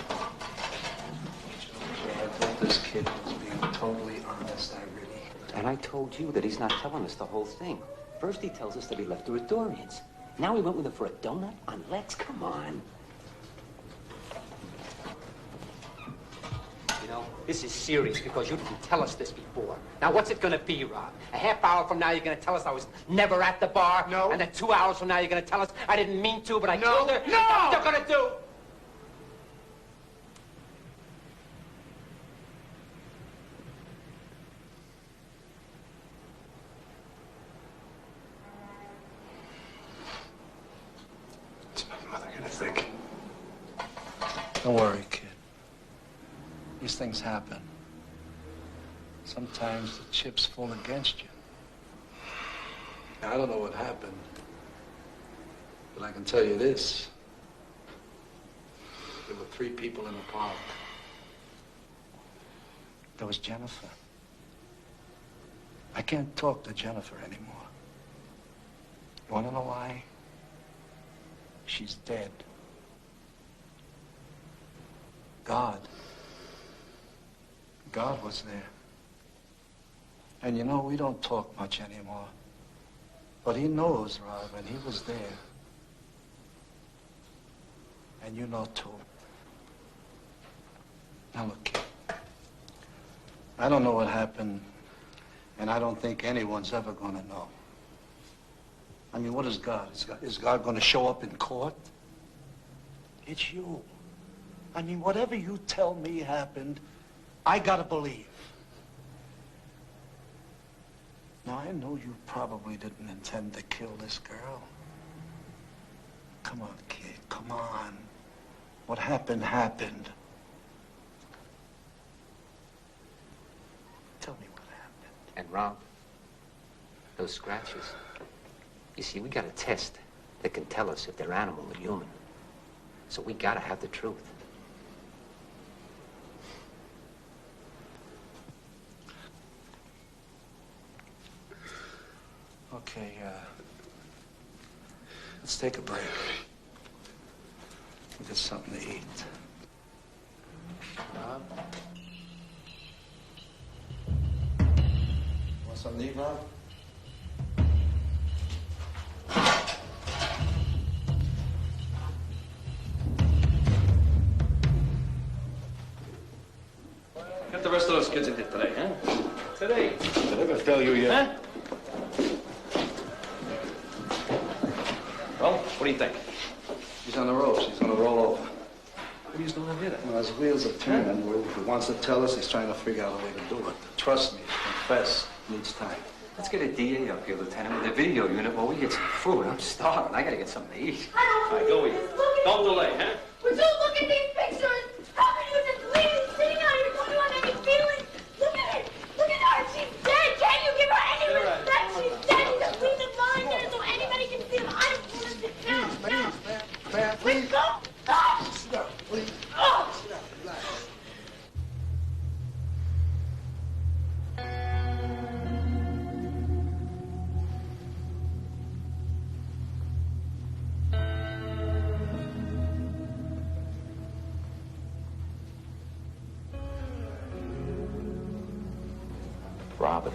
thought this kid was being totally honest. I really... And I told you that he's not telling us the whole thing. First he tells us that he left her at Dorian's. Now he went with her for a donut on Lex? Come on. You know, this is serious because you didn't tell us this before. Now, what's it gonna be, Rob? A half hour from now, you're gonna tell us I was never at the bar? No. And then 2 hours from now, you're gonna tell us I didn't mean to, but I killed her? No! That's what you're gonna do! What's my mother gonna think? Don't worry, kid. These things happen. Sometimes the chips fall against you. Now, I don't know what happened, but I can tell you this. There were 3 people in the park. There was Jennifer. I can't talk to Jennifer anymore. You want to know why? She's dead. God was there. And you know, we don't talk much anymore. But he knows, Rob, and he was there. And you know, too. Now, look, kid. I don't know what happened, and I don't think anyone's ever going to know. I mean, what is God? Is God going to show up in court? It's you. I mean, whatever you tell me happened, I gotta believe. Now, I know you probably didn't intend to kill this girl. Come on, kid, come on. What happened, happened. Tell me what happened. And Rob, those scratches. You see, we got a test that can tell us if they're animal or human. So we gotta have the truth. Okay, let's take a break. We'll get something to eat. Rob? Want something to eat, Rob? Get the rest of those kids in here today, huh? Today. Did I ever tell you yet? Huh? Well, what do you think? He's on the ropes. He's gonna roll over. What are you doing here then? Well, his wheels are turning. If he wants to tell us, he's trying to figure out a way to do it. Trust me, confess needs time. Let's get a DA up here, Lieutenant, with a video unit while we get some food. I'm starving. I gotta get something to eat. All right, go eat. Don't delay, huh? Would you look at these pictures? How can you just leave it sitting out here? Don't you have any feelings? Look at it. Look at her. She's dead. Can't you give her any respect? She's dead. You just leave it lying there so anybody can see them. I don't want to sit down. Man, please. Go. Oh. Sit down, please. Oh. Sit down, relax.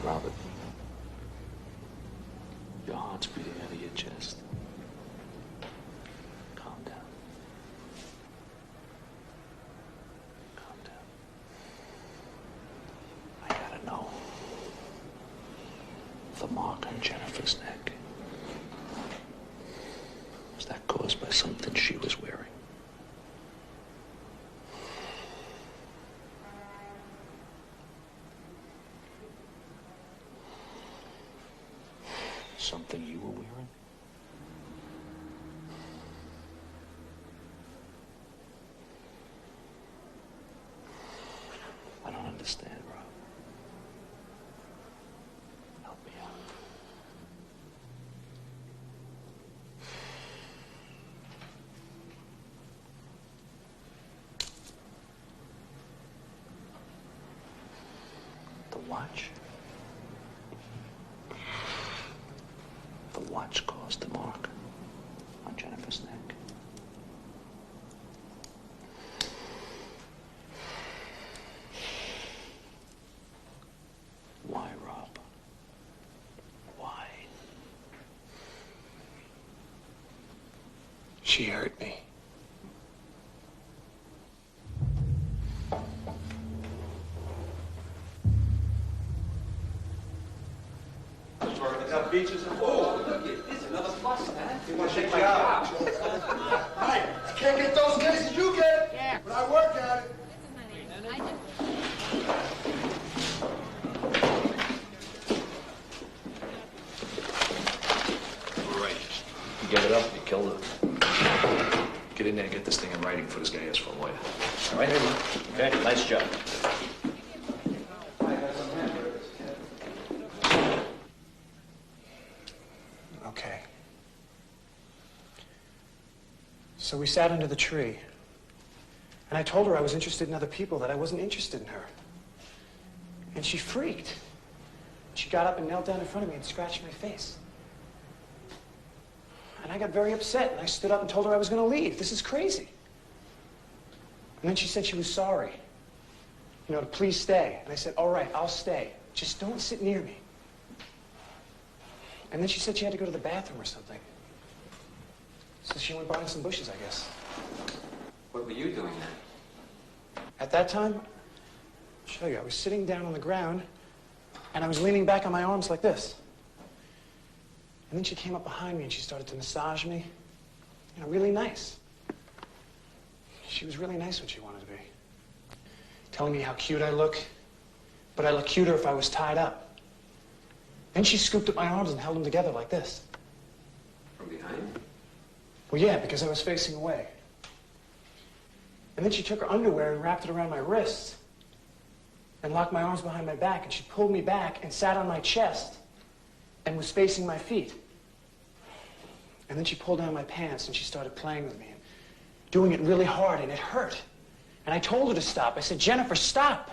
Robert. Your heart's beating out of your chest. Calm down. Calm down. I gotta know. The mark on Jennifer's neck. Was that caused by something she was wearing? Something you were wearing? I don't understand, Rob. Help me out. The watch? The watch caused the mark on Jennifer's neck. Why, Rob? Why? She hurt me. Got beaches and oh, look it. This is another plus, man. You want to take my job? Hey, I can't get those cases you get, but I work at it. Right. You get it up, you killed her. Get in there and get this thing in writing for this guy asks for a lawyer. All right, okay, nice job. Okay. So we sat under the tree, and I told her I was interested in other people, that I wasn't interested in her. And she freaked. She got up and knelt down in front of me and scratched my face. And I got very upset, and I stood up and told her I was going to leave. This is crazy. And then she said she was sorry. You know, to please stay. And I said, all right, I'll stay. Just don't sit near me. And then she said she had to go to the bathroom or something. So she went behind some bushes, I guess. What were you doing then? At that time, I'll show you, I was sitting down on the ground, and I was leaning back on my arms like this. And then she came up behind me and she started to massage me. You know, really nice. She was really nice when she wanted to be. Telling me how cute I look, but I look cuter if I was tied up. Then she scooped up my arms and held them together like this. From behind? Well, yeah, because I was facing away. And then she took her underwear and wrapped it around my wrists and locked my arms behind my back, and she pulled me back and sat on my chest and was facing my feet. And then she pulled down my pants and she started playing with me and doing it really hard, and it hurt. And I told her to stop. I said, Jennifer, stop.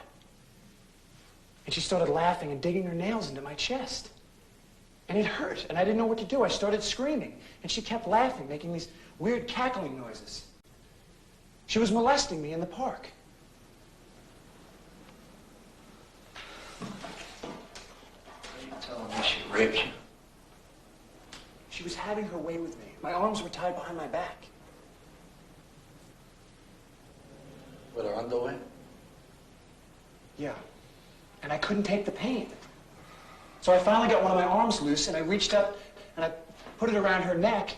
And she started laughing and digging her nails into my chest. And it hurt, and I didn't know what to do. I started screaming, and she kept laughing, making these weird cackling noises. She was molesting me in the park. Are you telling me she raped you? She was having her way with me. My arms were tied behind my back. With her underwear? Yeah. And I couldn't take the pain. So I finally got one of my arms loose, and I reached up, and I put it around her neck,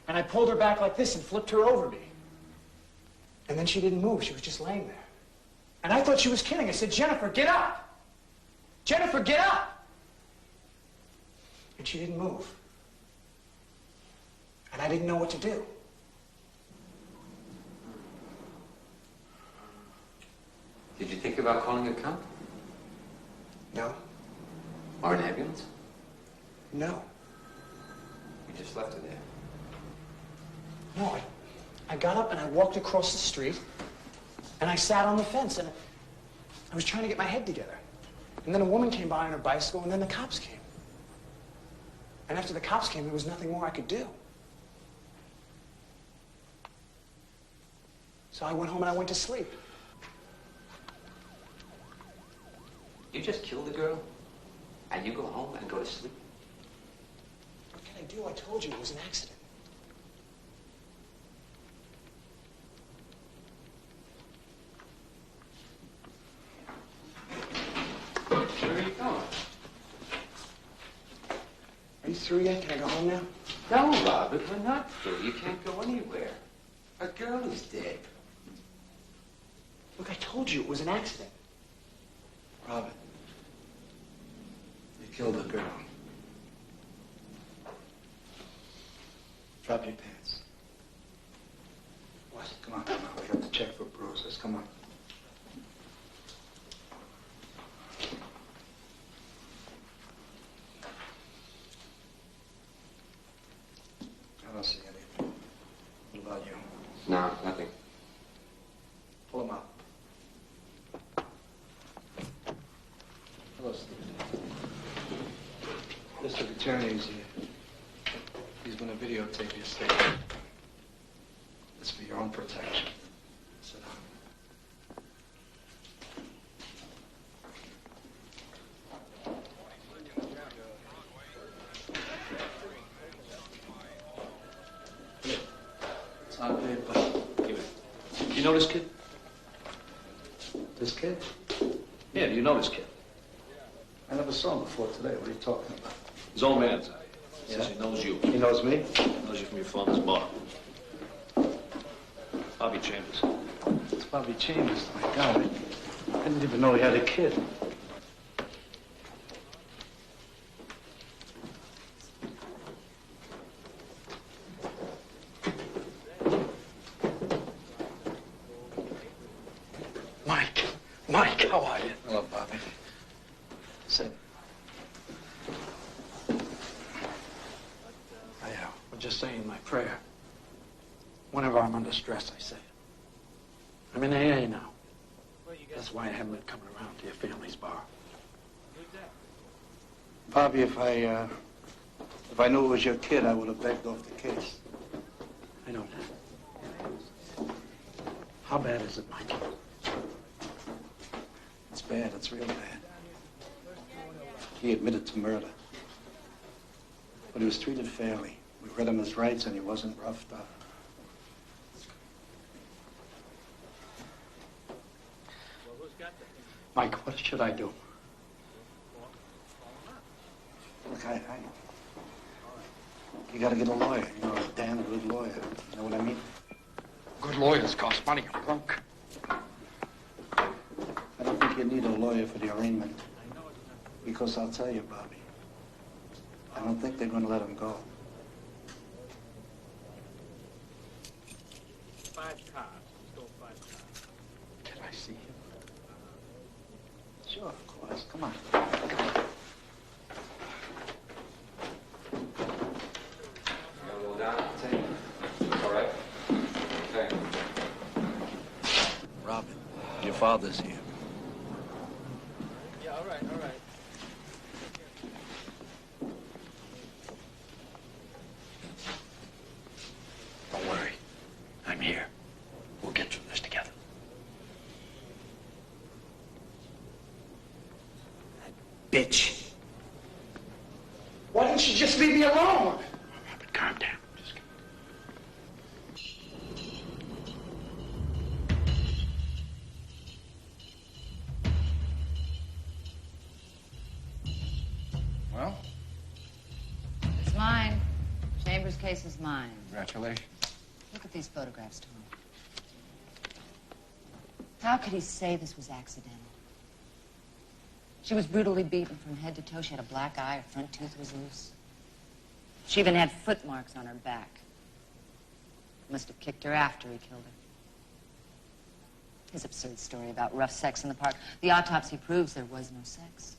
and I pulled her back like this and flipped her over me. And then she didn't move. She was just laying there. And I thought she was kidding. I said, Jennifer, get up! Jennifer, get up! And she didn't move. And I didn't know what to do. Did you think about calling a cop? No. Or an ambulance? No. You just left her there. No, I got up and I walked across the street, and I sat on the fence, and I was trying to get my head together. And then a woman came by on her bicycle, and then the cops came. And after the cops came, there was nothing more I could do. So I went home and I went to sleep. You just killed a girl, and you go home and go to sleep? What can I do? I told you it was an accident. Where are you going? Are you through yet? Can I go home now? No, Robert, we're not through. You can't go anywhere. A girl is dead. Look, I told you it was an accident. Robert, you killed a girl. Drop your pants. What? Come on. We have to check for bruises. Come on. I don't see anything. What about you? No, nothing. Pull him up. Hello, Steve. District Attorney's here. He's going to videotape your statement. It's for your own protection. Sit down. It's on paper. Give it. You know this kid? This kid? Yeah, do you know this kid? I never saw him before today. What are you talking about? His old man's out here. Yeah? Says he knows you. He knows me? Knows you from your father's bar. Bobby Chambers. It's Bobby Chambers. My God, I didn't even know he had a kid. Mike, how are you? Hello, Bobby. Sit. I was just saying my prayer. Whenever I'm under stress, I say it. I'm in AA now. That's why I haven't been coming around to your family's bar. Bobby, if I knew it was your kid, I would have begged off the case. I know that. How bad is it, Mike? It's bad. It's real bad. He admitted to murder. But he was treated fairly. We read him his rights, and he wasn't roughed up. Mike, what should I do? Look, you gotta get a lawyer. You know, a damn good lawyer. You know what I mean? Good lawyers cost money. I'm broke. I don't think you need a lawyer for the arraignment. Because I'll tell you, Bobby, I don't think they're going to let him go. 5 cars. Stole 5 cars. Can I see him? Sure, of course. Come on. All right. Okay. Robin, your father's here. Yeah, all right, all right. Don't worry. I'm here. We'll get through this together. That bitch. Why didn't you just leave me alone? Robert, calm down. Well? It's mine. Chambers' case is mine. Congratulations. Look at these photographs, Tom. How could he say this was accidental? She was brutally beaten from head to toe. She had a black eye. Her front tooth was loose. She even had foot marks on her back. Must have kicked her after he killed her. His absurd story about rough sex in the park. The autopsy proves there was no sex.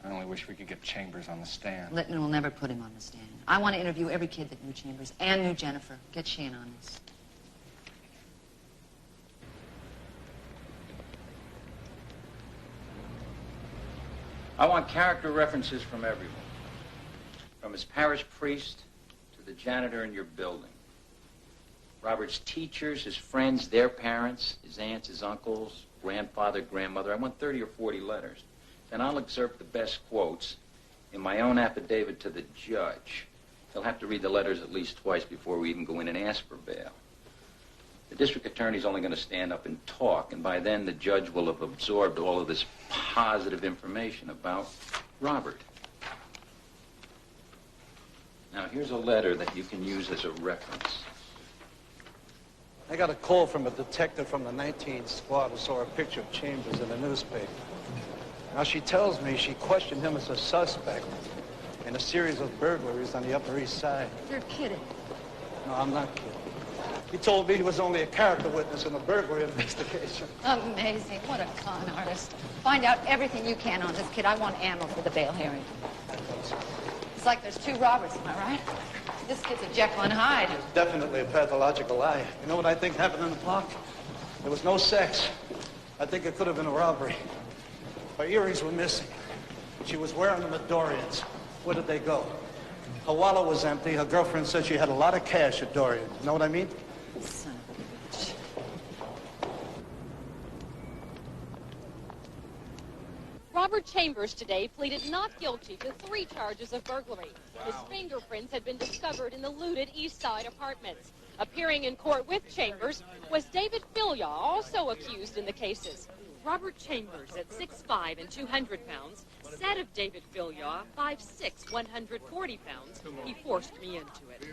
I only wish we could get Chambers on the stand. Littman will never put him on the stand. I want to interview every kid that knew Chambers and knew Jennifer. Get she in on this. I want character references from everyone. From his parish priest to the janitor in your building. Robert's teachers, his friends, their parents, his aunts, his uncles, grandfather, grandmother. I want 30 or 40 letters. Then I'll excerpt the best quotes in my own affidavit to the judge. He'll have to read the letters at least twice before we even go in and ask for bail. The district attorney's only going to stand up and talk, and by then the judge will have absorbed all of this positive information about Robert. Now, here's a letter that you can use as a reference. I got a call from a detective from the 19th squad who saw a picture of Chambers in the newspaper. Now, she tells me she questioned him as a suspect in a series of burglaries on the Upper East Side. You're kidding. No, I'm not kidding. He told me he was only a character witness in a burglary investigation. Amazing. What a con artist. Find out everything you can on this kid. I want ammo for the bail hearing. It's like there's 2 Roberts, am I right? This kid's a Jekyll and Hyde. Definitely a pathological lie. You know what I think happened in the park? There was no sex. I think it could have been a robbery. Her earrings were missing. She was wearing them at Dorian's. Where did they go? Her wallet was empty. Her girlfriend said she had a lot of cash at Dorian. You know what I mean? Son of a bitch. Robert Chambers today pleaded not guilty to 3 charges of burglary. His fingerprints had been discovered in the looted East Side apartments. Appearing in court with Chambers was David Filyaw, also accused in the cases. Robert Chambers, at 6'5" and 200 pounds, said of David Filyaw, 5'6", 140 pounds, he forced me into it.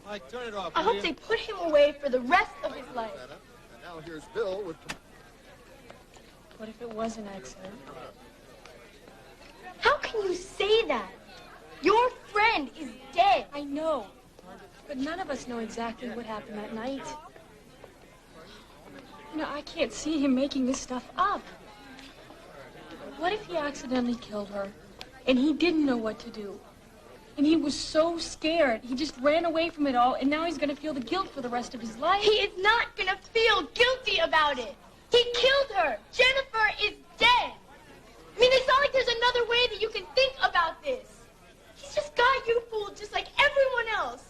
Mike, turn it off. I hope they put him away for the rest of his life. And now here's Bill with... What if it was an accident? How can you say that? Your friend is dead. I know. But none of us know exactly what happened that night. You know, I can't see him making this stuff up. What if he accidentally killed her, and he didn't know what to do? And he was so scared, he just ran away from it all, and now he's gonna feel the guilt for the rest of his life. He is not gonna feel guilty about it. He killed her. Jennifer is dead. I mean, it's not like there's another way that you can think about this. He's just got you fooled just like everyone else.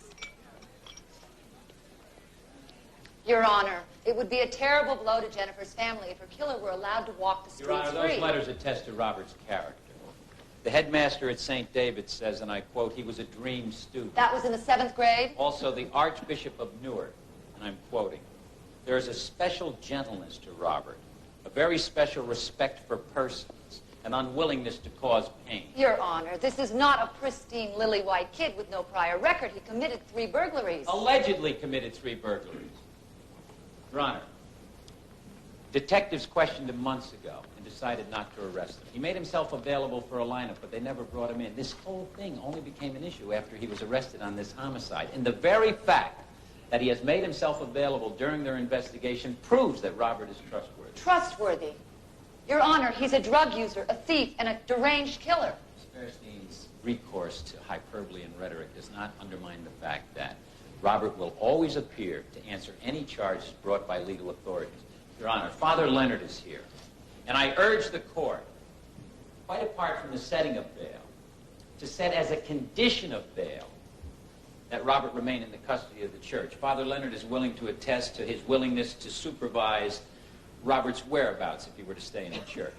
Your Honor, it would be a terrible blow to Jennifer's family if her killer were allowed to walk the streets Your Honor, those free. letters attest to Robert's character. The headmaster at St. David's says, and I quote, he was a dream student. That was in the 7th grade? Also, the Archbishop of Newark, and I'm quoting, there is a special gentleness to Robert, a very special respect for persons. an unwillingness to cause pain. Your Honor, this is not a pristine lily-white kid with no prior record. He committed 3 burglaries. Allegedly committed 3 burglaries. Your Honor, detectives questioned him months ago and decided not to arrest him. He made himself available for a lineup, but they never brought him in. This whole thing only became an issue after he was arrested on this homicide. And the very fact that he has made himself available during their investigation proves that Robert is trustworthy. Trustworthy? Your Honor, he's a drug user, a thief, and a deranged killer. Sperstein's recourse to hyperbole and rhetoric does not undermine the fact that Robert will always appear to answer any charges brought by legal authorities. Your Honor, Father Leonard is here, and I urge the court, quite apart from the setting of bail, to set as a condition of bail that Robert remain in the custody of the church. Father Leonard is willing to attest to his willingness to supervise Robert's whereabouts if he were to stay in the church.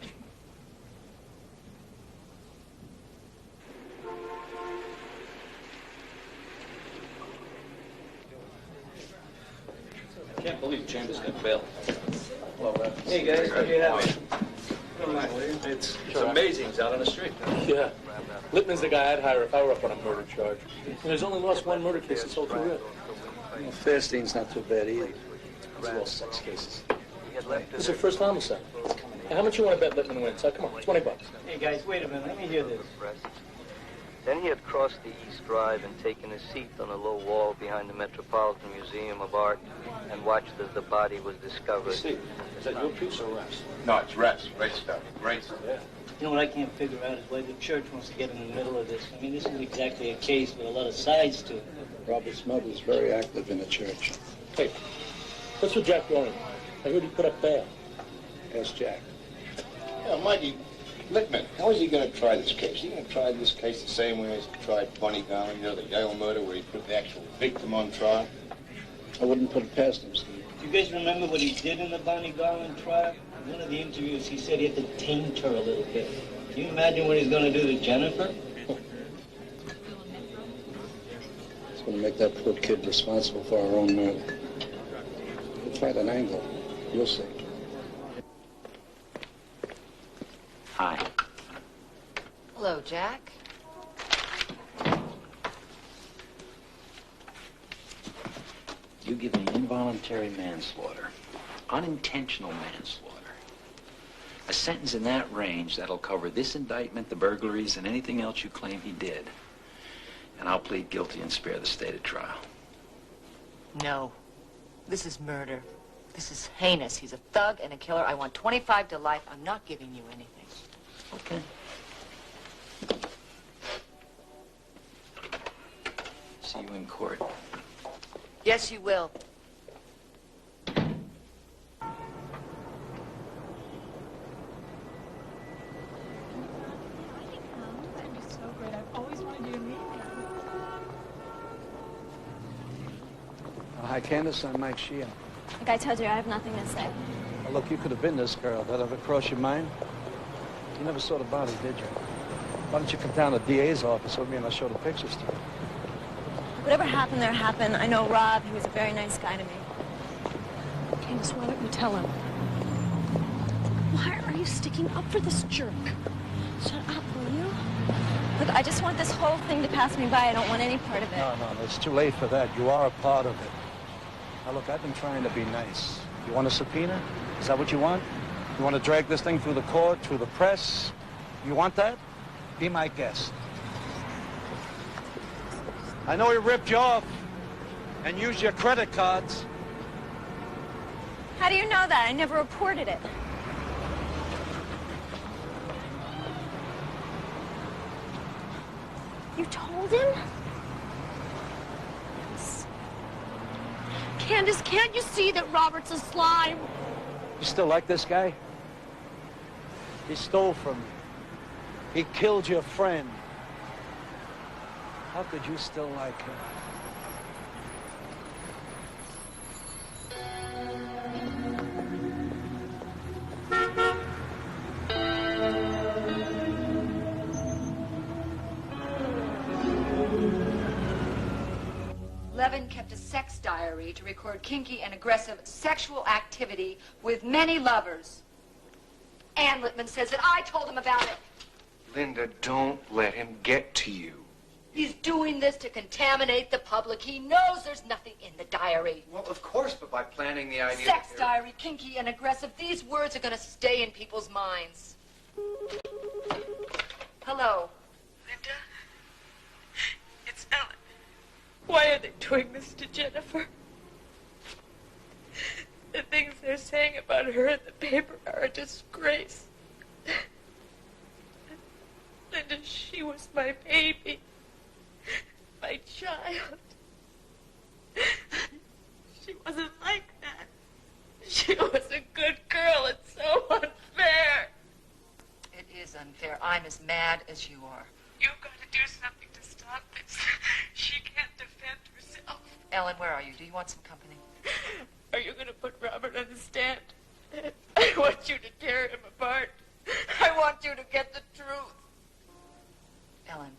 I can't believe Chambers got bail. Hey guys, how do you have? It's amazing. He's out on the street. Yeah. Lippman's the guy I'd hire if I were up on a murder charge. And there's only lost 1 murder case this whole career. Well, Fairstein's not too bad either. He's lost 6 cases. This is the first homicide. Hey, how much you want to bet Lippman wins? Come on, $20. Hey, guys, wait a minute. Let me hear this. Then he had crossed the East Drive and taken his seat on a low wall behind the Metropolitan Museum of Art and watched as the body was discovered. Steve, is that your piece or Ref's? No, it's Ref's. Great stuff. Great stuff. Yeah. You know what I can't figure out is why the church wants to get in the middle of this. I mean, this is exactly a case with a lot of sides to it. Robert Smuggler's very active in the church. Hey, what's with Jack Dorn? I heard he put up bail. Ask Jack. Yeah, Mikey, Lippman, how is he going to try this case? Is he going to try this case the same way as he tried Bunny Garland, you know, the Yale murder where he put the actual victim on trial? I wouldn't put it past him, Steve. You guys remember what he did in the Bonnie Garland trial? In one of the interviews, he said he had to taint her a little bit. Can you imagine what he's going to do to Jennifer? He's going to make that poor kid responsible for our own murder. We'll find an angle. You'll see. Hi. Hello, Jack. You give me involuntary manslaughter, unintentional manslaughter. A sentence in that range that'll cover this indictment, the burglaries, and anything else you claim he did. And I'll plead guilty and spare the state of trial. No. This is murder. This is heinous. He's a thug and a killer. I want 25 to life. I'm not giving you anything. Okay. See you in court. Yes, you will. Hi, Candace. I'm Mike Sheehan. Like I told you, I have nothing to say. Well, look, you could have been this girl. That ever cross your mind? You never saw the body, did you? Why don't you come down to the DA's office with me and I'll show the pictures to you? Whatever happened there happened. I know Rob. He was a very nice guy to me. Candace, why don't you tell him? Why are you sticking up for this jerk? Shut up, will you? Look, I just want this whole thing to pass me by. I don't want any part of it. No, it's too late for that. You are a part of it. Now, look, I've been trying to be nice. You want a subpoena? Is that what you want? You want to drag this thing through the court, through the press? You want that? Be my guest. I know he ripped you off and used your credit cards. How do you know that? I never reported it. You told him? Candace, can't you see that Robert's a slime? You still like this guy? He stole from you. He killed your friend. How could you still like him? 11 kept a sex diary to record kinky and aggressive sexual activity with many lovers. Ann Littman says that I told him about it. Linda, don't let him get to you. He's doing this to contaminate the public. He knows there's nothing in the diary. Well, of course, but by planning the idea... Sex diary, kinky and aggressive. These words are going to stay in people's minds. Hello. Linda? It's Ellen. Why are they doing this to Jennifer? The things they're saying about her in the paper are a disgrace. Linda, she was my baby. My child. She wasn't like that. She was a good girl. It's so unfair. It is unfair. I'm as mad as you are. You've got to do something to stop this. She can't defend herself. Ellen, where are you? Do you want some company? Are you going to put Robert on the stand? I want you to tear him apart. I want you to get the truth. Ellen,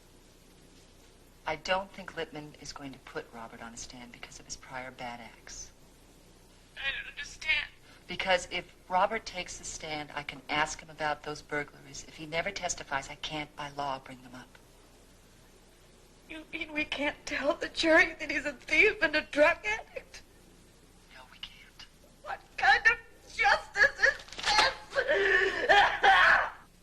I don't think Littman is going to put Robert on a stand because of his prior bad acts. I don't understand. Because if Robert takes the stand, I can ask him about those burglaries. If he never testifies, I can't, by law, bring them up. You mean we can't tell the jury that he's a thief and a drug addict? No, we can't. What kind of justice is this?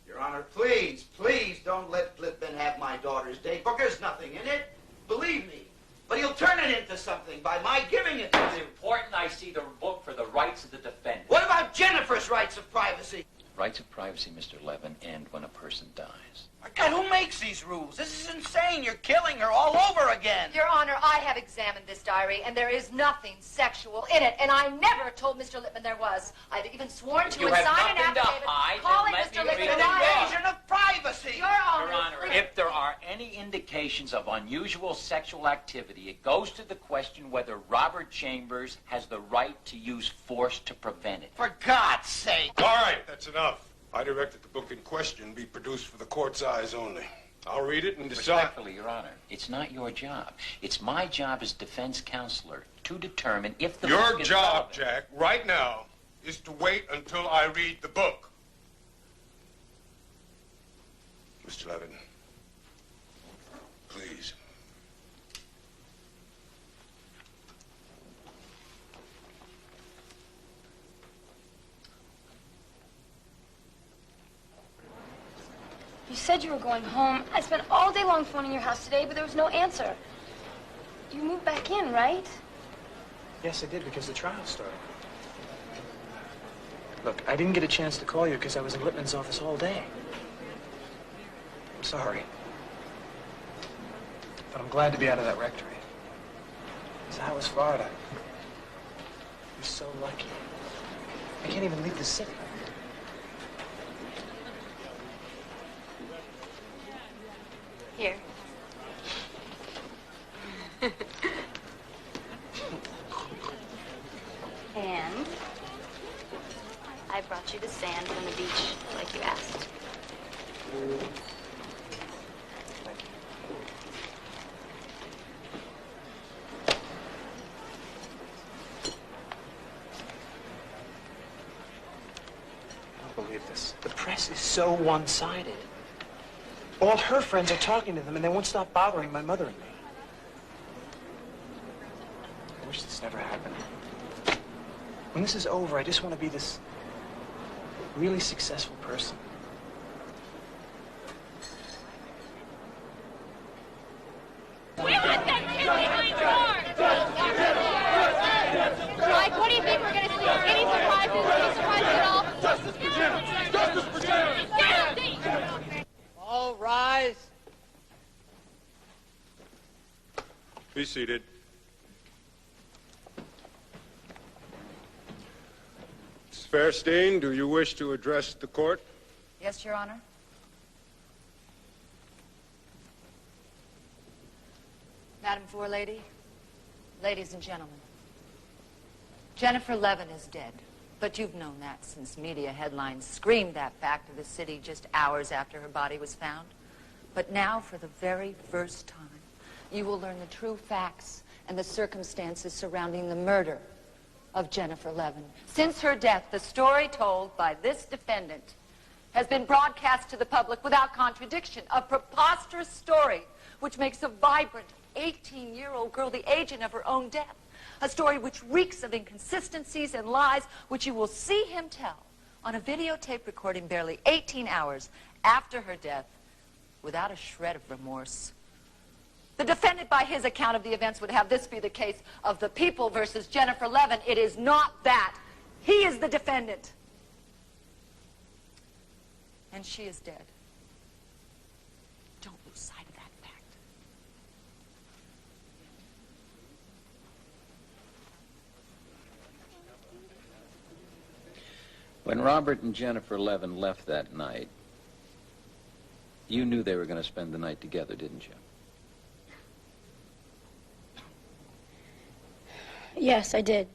Your Honor, please, please don't let Littman have my daughter's date book. There's nothing in it. Believe me. But he'll turn it into something by my giving it to him. It's important I see the book for the rights of the defendant. What about Jennifer's rights of privacy? Rights of privacy, Mr. Levin, end when a person dies. My God, who makes these rules? This is insane. You're killing her all over again. Your Honor, I have examined this diary, and there is nothing sexual in it, and I never told Mr. Littman there was. I've even sworn to You and have signed an nothing to affidavit hide, calling then let Mr. me Littman read a the liar. Invasion of privacy. Your Honor, Your Honor, please. if there are any indications of unusual sexual activity, it goes to the question whether Robert Chambers has the right to use force to prevent it. For God's sake. All right, that's enough. I directed the book in question be produced for the court's eyes only. I'll read it and decide. Respectfully, Your Honor, it's not your job. It's my job as defense counselor to determine if the Your book is job, relevant. Jack, right now, is to wait until I read the book. Mr. Levin, please. You said you were going home. I spent all day long phoning your house today, but there was no answer. You moved back in, right? Yes, I did, because the trial started. Look, I didn't get a chance to call you because I was in Littman's office all day. I'm sorry. But I'm glad to be out of that rectory. So how was Florida? You're so lucky. I can't even leave the city. Here. And I brought you the sand from the beach, like you asked. I don't believe this. The press is so one-sided. All her friends are talking to them, and they won't stop bothering my mother and me. I wish this never happened. When this is over, I just want to be this really successful person. We want them kids behind doors! Mike, what do you think we're going to see? Any surprises? Any surprises at all? Justice for Jim! Justice for Jim! All rise. Be seated. Mrs. Fairstein, do you wish to address the court? Yes, Your Honor. Madam Forelady, ladies and gentlemen, Jennifer Levin is dead, but you've known that since media headlines screamed that fact to the city just hours after her body was found. But now, for the very first time, you will learn the true facts and the circumstances surrounding the murder of Jennifer Levin. Since her death, the story told by this defendant has been broadcast to the public without contradiction. A preposterous story which makes a vibrant 18-year-old girl the agent of her own death. A story which reeks of inconsistencies and lies which you will see him tell on a videotape recording barely 18 hours after her death without a shred of remorse. The defendant, by his account of the events, would have this be the case of the people versus Jennifer Levin. It is not that. He is the defendant. And she is dead. Don't lose sight of that fact. When Robert and Jennifer Levin left that night, you knew they were going to spend the night together, didn't you? Yes, I did.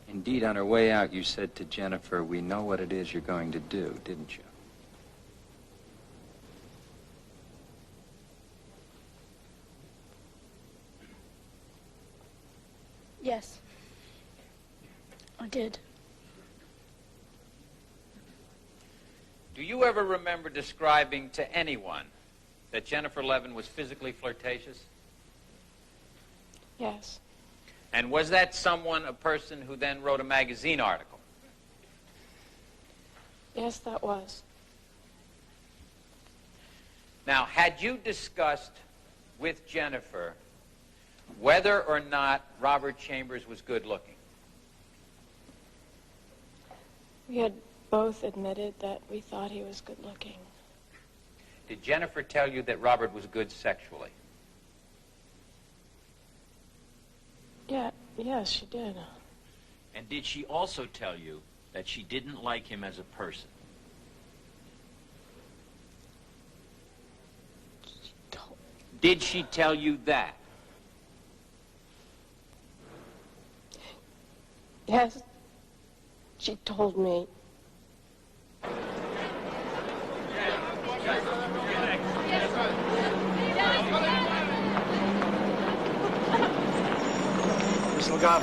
Indeed, on her way out, you said to Jennifer, "We know what it is you're going to do," didn't you? Yes, I did. Do you ever remember describing to anyone that Jennifer Levin was physically flirtatious? Yes. And was that someone a person who then wrote a magazine article? Yes, that was. Now, had you discussed with Jennifer whether or not Robert Chambers was good looking? We had both admitted that we thought he was good looking. Did Jennifer tell you that Robert was good sexually? Yes, she did. And did she also tell you that she didn't like him as a person? Did she tell you that? Yes, she told me. Miss Lagab,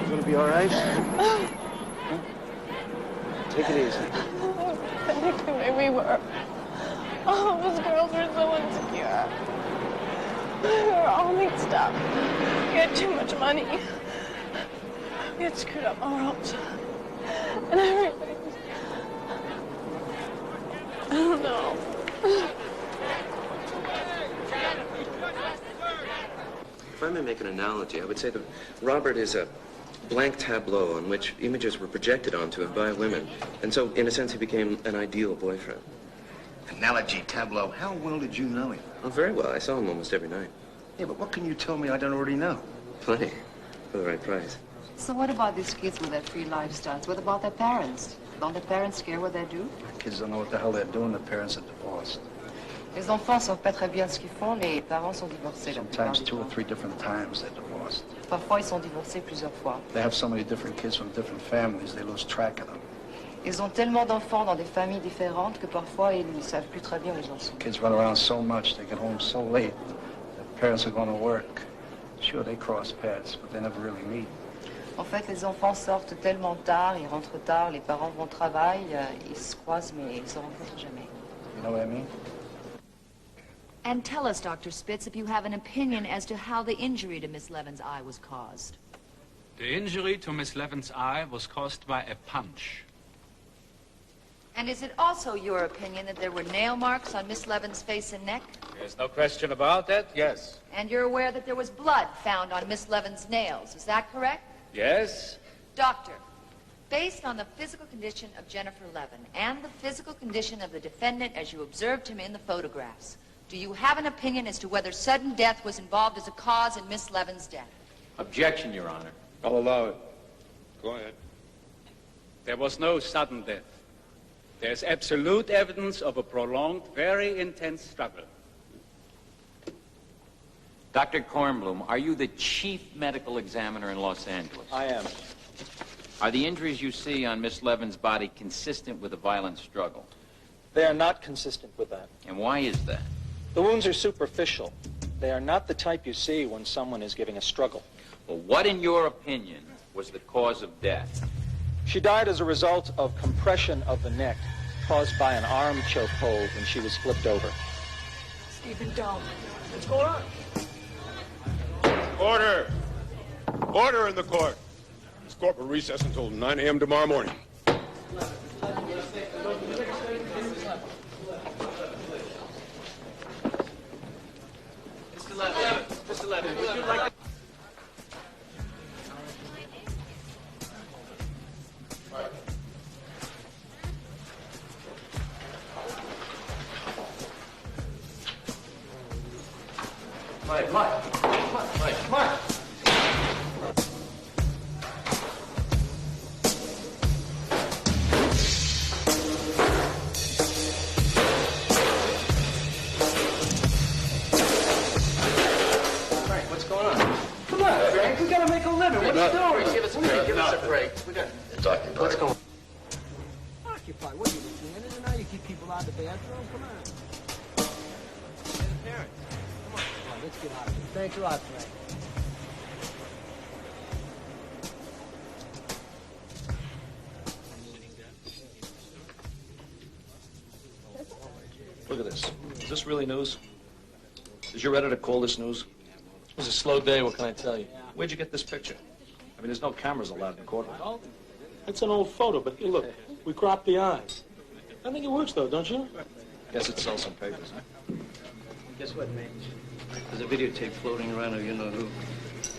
you gonna be all right? Huh? Take it easy. Back the way we were. All of us girls were so insecure. We were all mixed up. We had too much money. We had screwed up morals. And everything. I don't know. If I may make an analogy, I would say that Robert is a blank tableau on which images were projected onto him by women. And so, in a sense, he became an ideal boyfriend. Analogy, tableau. How well did you know him? Oh, very well. I saw him almost every night. Yeah, but what can you tell me I don't already know? Plenty. For the right price. So what about these kids with their free lifestyles? What about their parents? Don't their parents care what they do? Kids don't know what the hell they're doing. Their parents are divorced. Les enfants savent pas très bien ce qu'ils font. Les parents sont divorcés. Sometimes 2 or 3 different times they're divorced. Parfois, ils sont divorcés plusieurs fois. They have so many different kids from different families, they lose track of them. Ils ont tellement d'enfants dans des familles différentes que parfois, ils ne savent plus très bien où ils en sont. Kids run around so much, they get home so late. Their parents are going to work. Sure, they cross paths, but they never really meet. En fait, les enfants sortent tellement tard, ils rentrent tard, les parents vont au travail, ils se croisent, mais ils se rencontrent jamais. You know what I mean? And tell us, Dr. Spitz, if you have an opinion as to how the injury to Miss Levin's eye was caused. The injury to Miss Levin's eye was caused by a punch. And is it also your opinion that there were nail marks on Miss Levin's face and neck? There's no question about that, yes. And you're aware that there was blood found on Miss Levin's nails, is that correct? Yes? Doctor, based on the physical condition of Jennifer Levin and the physical condition of the defendant as you observed him in the photographs, do you have an opinion as to whether sudden death was involved as a cause in Miss Levin's death? Objection, Your Honor. I'll allow it. Go ahead. There was no sudden death. There's absolute evidence of a prolonged, very intense struggle. Dr. Kornblum, are you the chief medical examiner in Los Angeles? I am. Are the injuries you see on Miss Levin's body consistent with a violent struggle? They are not consistent with that. And why is that? The wounds are superficial. They are not the type you see when someone is giving a struggle. Well, what, in your opinion, was the cause of death? She died as a result of compression of the neck caused by an arm chokehold when she was flipped over. Stephen, don't. What's going on? Order! Order in the court. This court will recess until 9 a.m. tomorrow morning. Mr. Levin, would you like... Mike. Frank, what's going on? Come on, Frank. We gotta make a living. What are you doing? Give us a break. We got... It's occupied. What's going on? Occupied? What are you looking at? Now you keep people out of the bathroom? Come on. Hey, the parents. Come on, let's get out of here. Thanks a lot, Frank. Look at this. Is this really news? Is your editor call this news? It was a slow day, what can I tell you? Where'd you get this picture? I mean, there's no cameras allowed in the courtroom. It's an old photo, but hey, look, we cropped the eyes. I think it works, though, don't you? Guess it sells some papers, huh? Guess what, mate? There's a videotape floating around of you know who.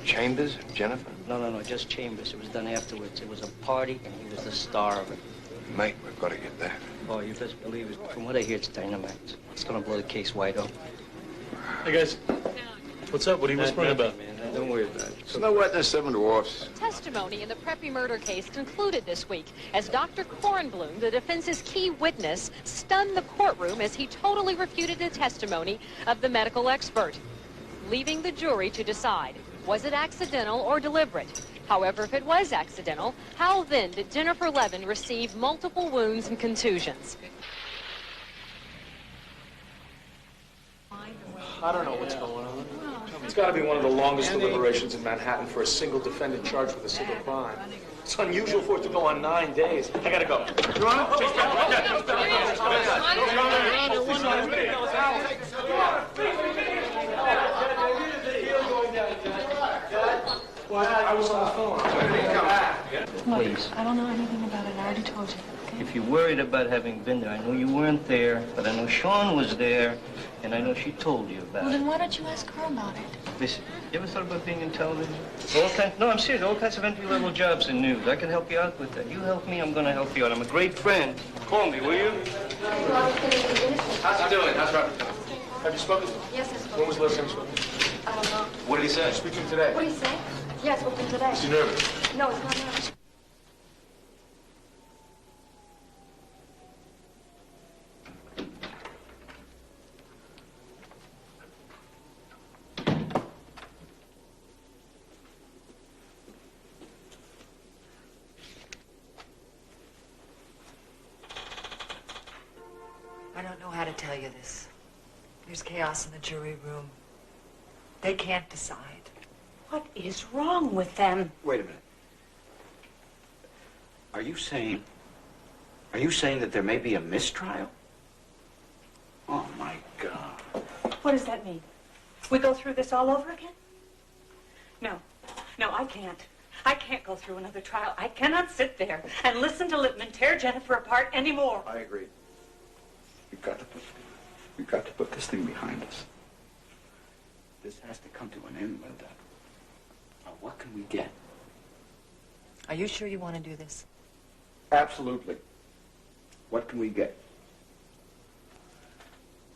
Chambers? Jennifer? No, just Chambers. It was done afterwards. It was a party, and he was the star of it. Mate, we've got to get that. Oh, you best believe it. From what I hear, it's dynamite. It's gonna blow the case wide open. Hey, guys. What's up? What are you whispering about? Man, don't worry about it. Snow White and Seven Dwarfs. Testimony in the Preppie murder case concluded this week as Dr. Kornblum, the defense's key witness, stunned the courtroom as he totally refuted the testimony of the medical expert, leaving the jury to decide, was it accidental or deliberate? However, if it was accidental, how then did Jennifer Levin receive multiple wounds and contusions? I don't know what's going on. It's got to be one of the longest deliberations in Manhattan for a single defendant charged with a single crime. It's unusual for it to go on 9 days. I gotta go. Your Honor? Well, I was on the phone. Please. I don't know anything about it. I already told you. Okay? If you're worried about having been there, I know you weren't there, but I know Sean was there, and I know she told you about Well, it. then why don't you ask her about it? Listen, you ever thought about being in television? No, I'm serious. All kinds of entry-level jobs in news. I can help you out with that. You help me, I'm going to help you out. I'm a great friend. Call me, will you? How's he doing? How's Robert doing? Have you spoken to him? Yes, I spoke. When was the last time you spoke? I don't know. What did he say? Speak to him today. What did he say? Yeah, I spoke to him today. Is he nervous? No, it's not nervous. I don't know how to tell you this. There's chaos in the jury room. They can't decide. What is wrong with them? Wait a minute. Are you saying that there may be a mistrial? Oh, my God. What does that mean? We go through this all over again? No, I can't. I can't go through another trial. I cannot sit there and listen to Lippman tear Jennifer apart anymore. I agree. We've got to put this thing behind us. This has to come to an end, Linda. Now, what can we get? Are you sure you want to do this? Absolutely. What can we get?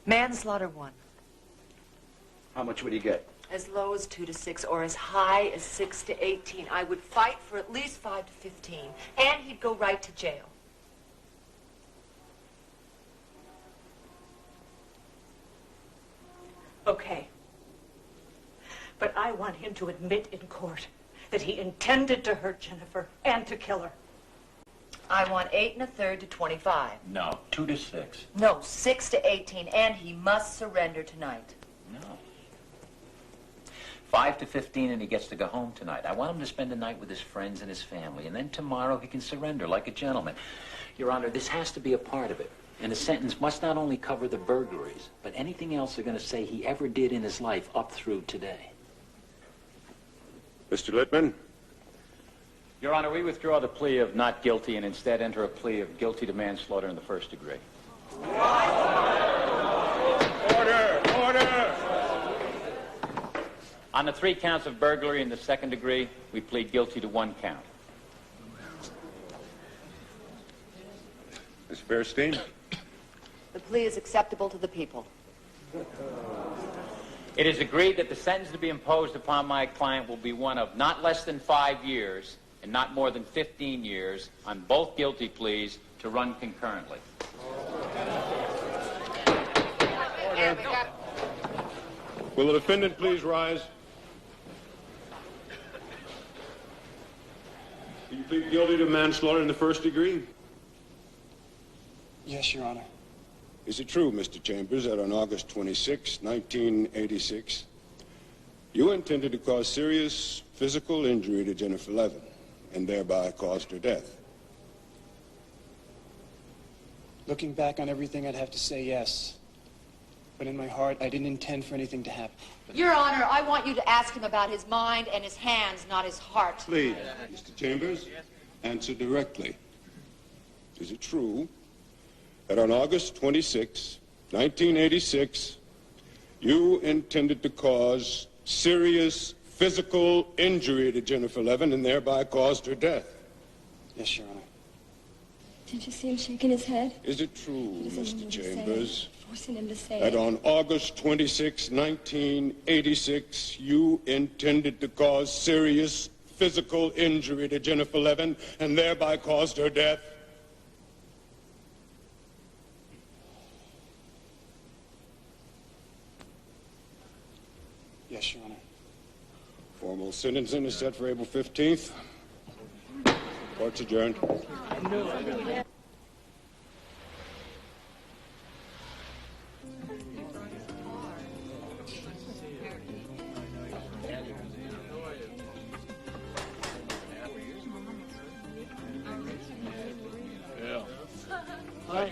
Manslaughter 1. How much would he get? As low as 2 to 6 or as high as 6 to 18. I would fight for at least 5 to 15. And he'd go right to jail. Okay. But I want him to admit in court that he intended to hurt Jennifer and to kill her. I want 8 1/3 to 25. No, 2 to 6. No, 6 to 18, and he must surrender tonight. No. 5 to 15, and he gets to go home tonight. I want him to spend the night with his friends and his family, and then tomorrow he can surrender like a gentleman. Your Honor, this has to be a part of it. And the sentence must not only cover the burglaries, but anything else they're going to say he ever did in his life up through today. Mr. Littman? Your Honor, we withdraw the plea of not guilty and instead enter a plea of guilty to manslaughter in the first degree. Order! Order! On the 3 counts of burglary in the second degree, we plead guilty to 1 count. Ms. Fairstein? The plea is acceptable to the people. It is agreed that the sentence to be imposed upon my client will be one of not less than 5 years and not more than 15 years on both guilty pleas to run concurrently. Will the defendant please rise? Do you plead guilty to manslaughter in the first degree? Yes, Your Honor. Is it true, Mr. Chambers, that on August 26, 1986, you intended to cause serious physical injury to Jennifer Levin and thereby caused her death? Looking back on everything, I'd have to say yes. But in my heart, I didn't intend for anything to happen. Your Honor, I want you to ask him about his mind and his hands, not his heart. Please, Mr. Chambers, answer directly. Is it true that on August 26, 1986, you intended to cause serious physical injury to Jennifer Levin and thereby caused her death? Yes, Your Honor. Did you see him shaking his head? Is it true, Mr. Chambers, Forcing him to say that it. on August 26, 1986, you intended to cause serious physical injury to Jennifer Levin and thereby caused her death? Yes, Your Honor. Formal sentencing is set for April 15th. Court's adjourned. Yeah. Hi.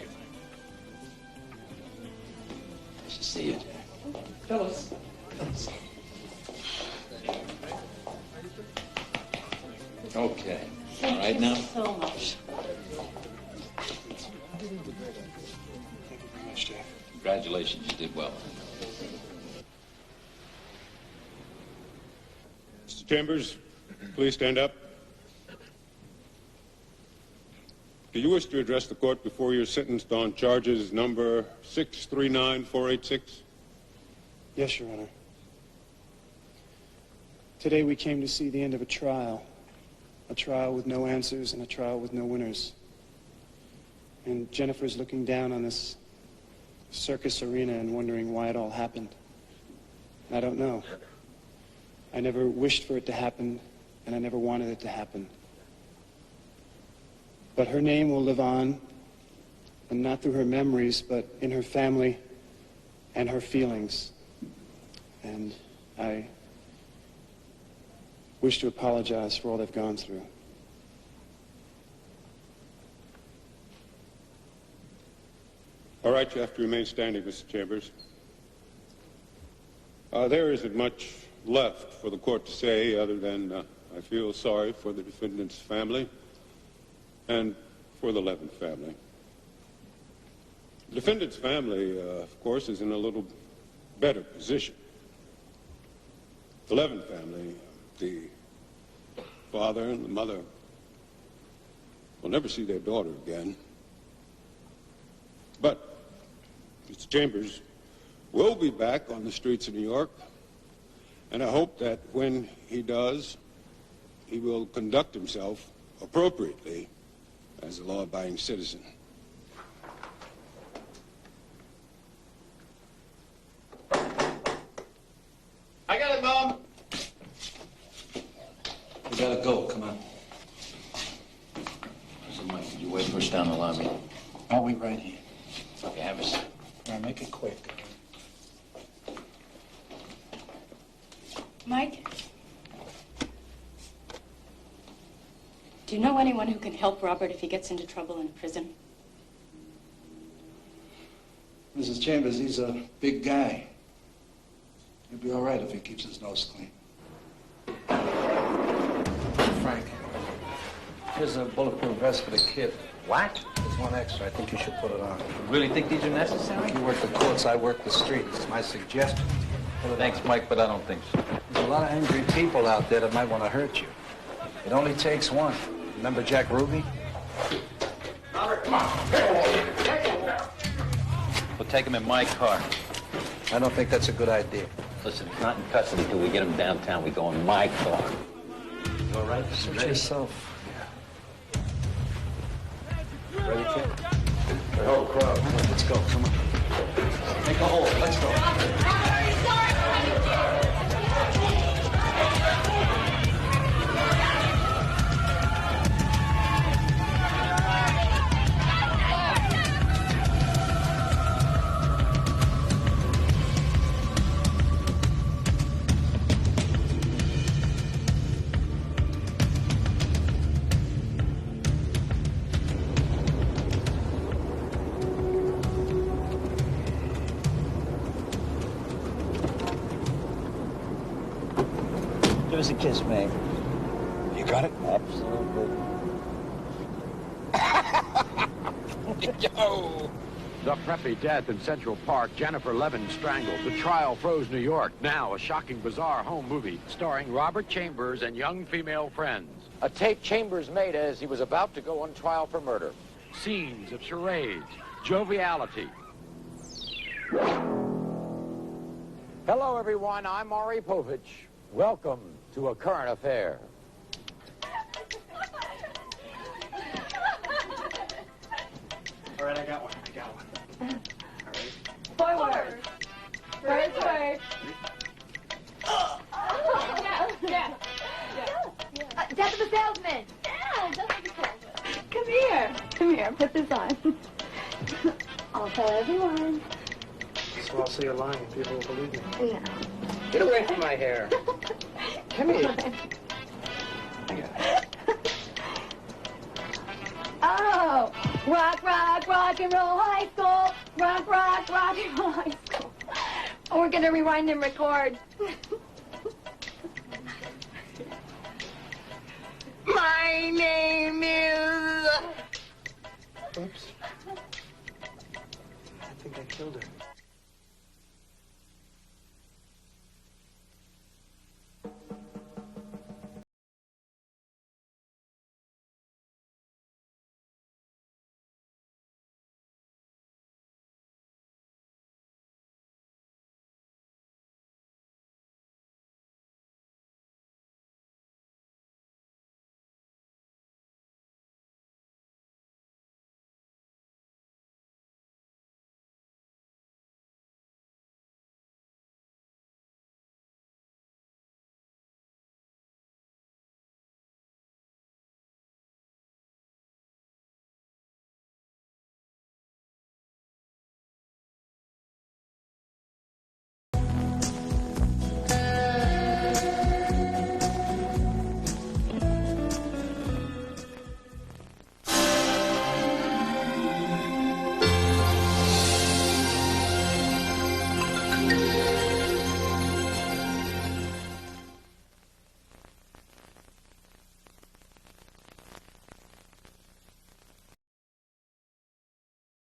Nice to see you. Phyllis. Okay. All right now? So much. Thank you very much, Jeff. Congratulations, you did well. Mr. Chambers, please stand up. Do you wish to address the court before you're sentenced on charges number 639486? Yes, Your Honor. Today we came to see the end of a trial with no answers and a trial with no winners. And Jennifer's looking down on this circus arena and wondering why it all happened. I don't know. I never wished for it to happen, and I never wanted it to happen. But her name will live on, and not through her memories, but in her family and her feelings. And I wish to apologize for all they've gone through. All right, you have to remain standing, Mr. Chambers. There isn't much left for the court to say other than I feel sorry for the defendant's family and for the Levin family. The defendant's family, of course, is in a little better position. The Levin family, the father and the mother, will never see their daughter again. But Mr. Chambers will be back on the streets of New York, and I hope that when he does, he will conduct himself appropriately as a law-abiding citizen. I got it, Mom. We gotta go, come on. So, Mike, did you wait for us down the lobby? I'll wait right here. Okay, have a seat. All right, make it quick. Mike? Do you know anyone who can help Robert if he gets into trouble in prison? Mrs. Chambers, he's a big guy. He'll be all right if he keeps his nose clean. Frank, here's a bulletproof vest for the kid. What? There's one extra. I think you should put it on. You really think these are necessary? You work the courts, I work the streets. It's my suggestion. Thanks, Mike, but I don't think so. There's a lot of angry people out there that might want to hurt you. It only takes one. Remember Jack Ruby? Robert, come on. We'll take him in my car. I don't think that's a good idea. Listen, he's not in custody until we get him downtown. We go in my car. You all right? Suit yourself. Ready, kid? The whole crowd. Let's go. Come on. Make a hole. Let's go. Give us a kiss, Meg. You got it? Absolutely. Yo! The Preppie death in Central Park, Jennifer Levin strangled. The trial froze New York. Now, a shocking, bizarre home movie starring Robert Chambers and young female friends. A tape Chambers made as he was about to go on trial for murder. Scenes of charades, joviality. Hello, everyone. I'm Maury Povich. Welcome to A Current Affair. All right, I got one. All right. Forward. First word. Yeah. Death of a salesman. Yeah, death of a salesman. Come here. Put this on. I'll tell everyone. So I'll say you're lying and people will believe me. No. Get away from my hair. Come here. Oh, rock and roll high school. Rock and roll high school. Oh, we're gonna rewind and record. My name is... Oops. I think I killed her.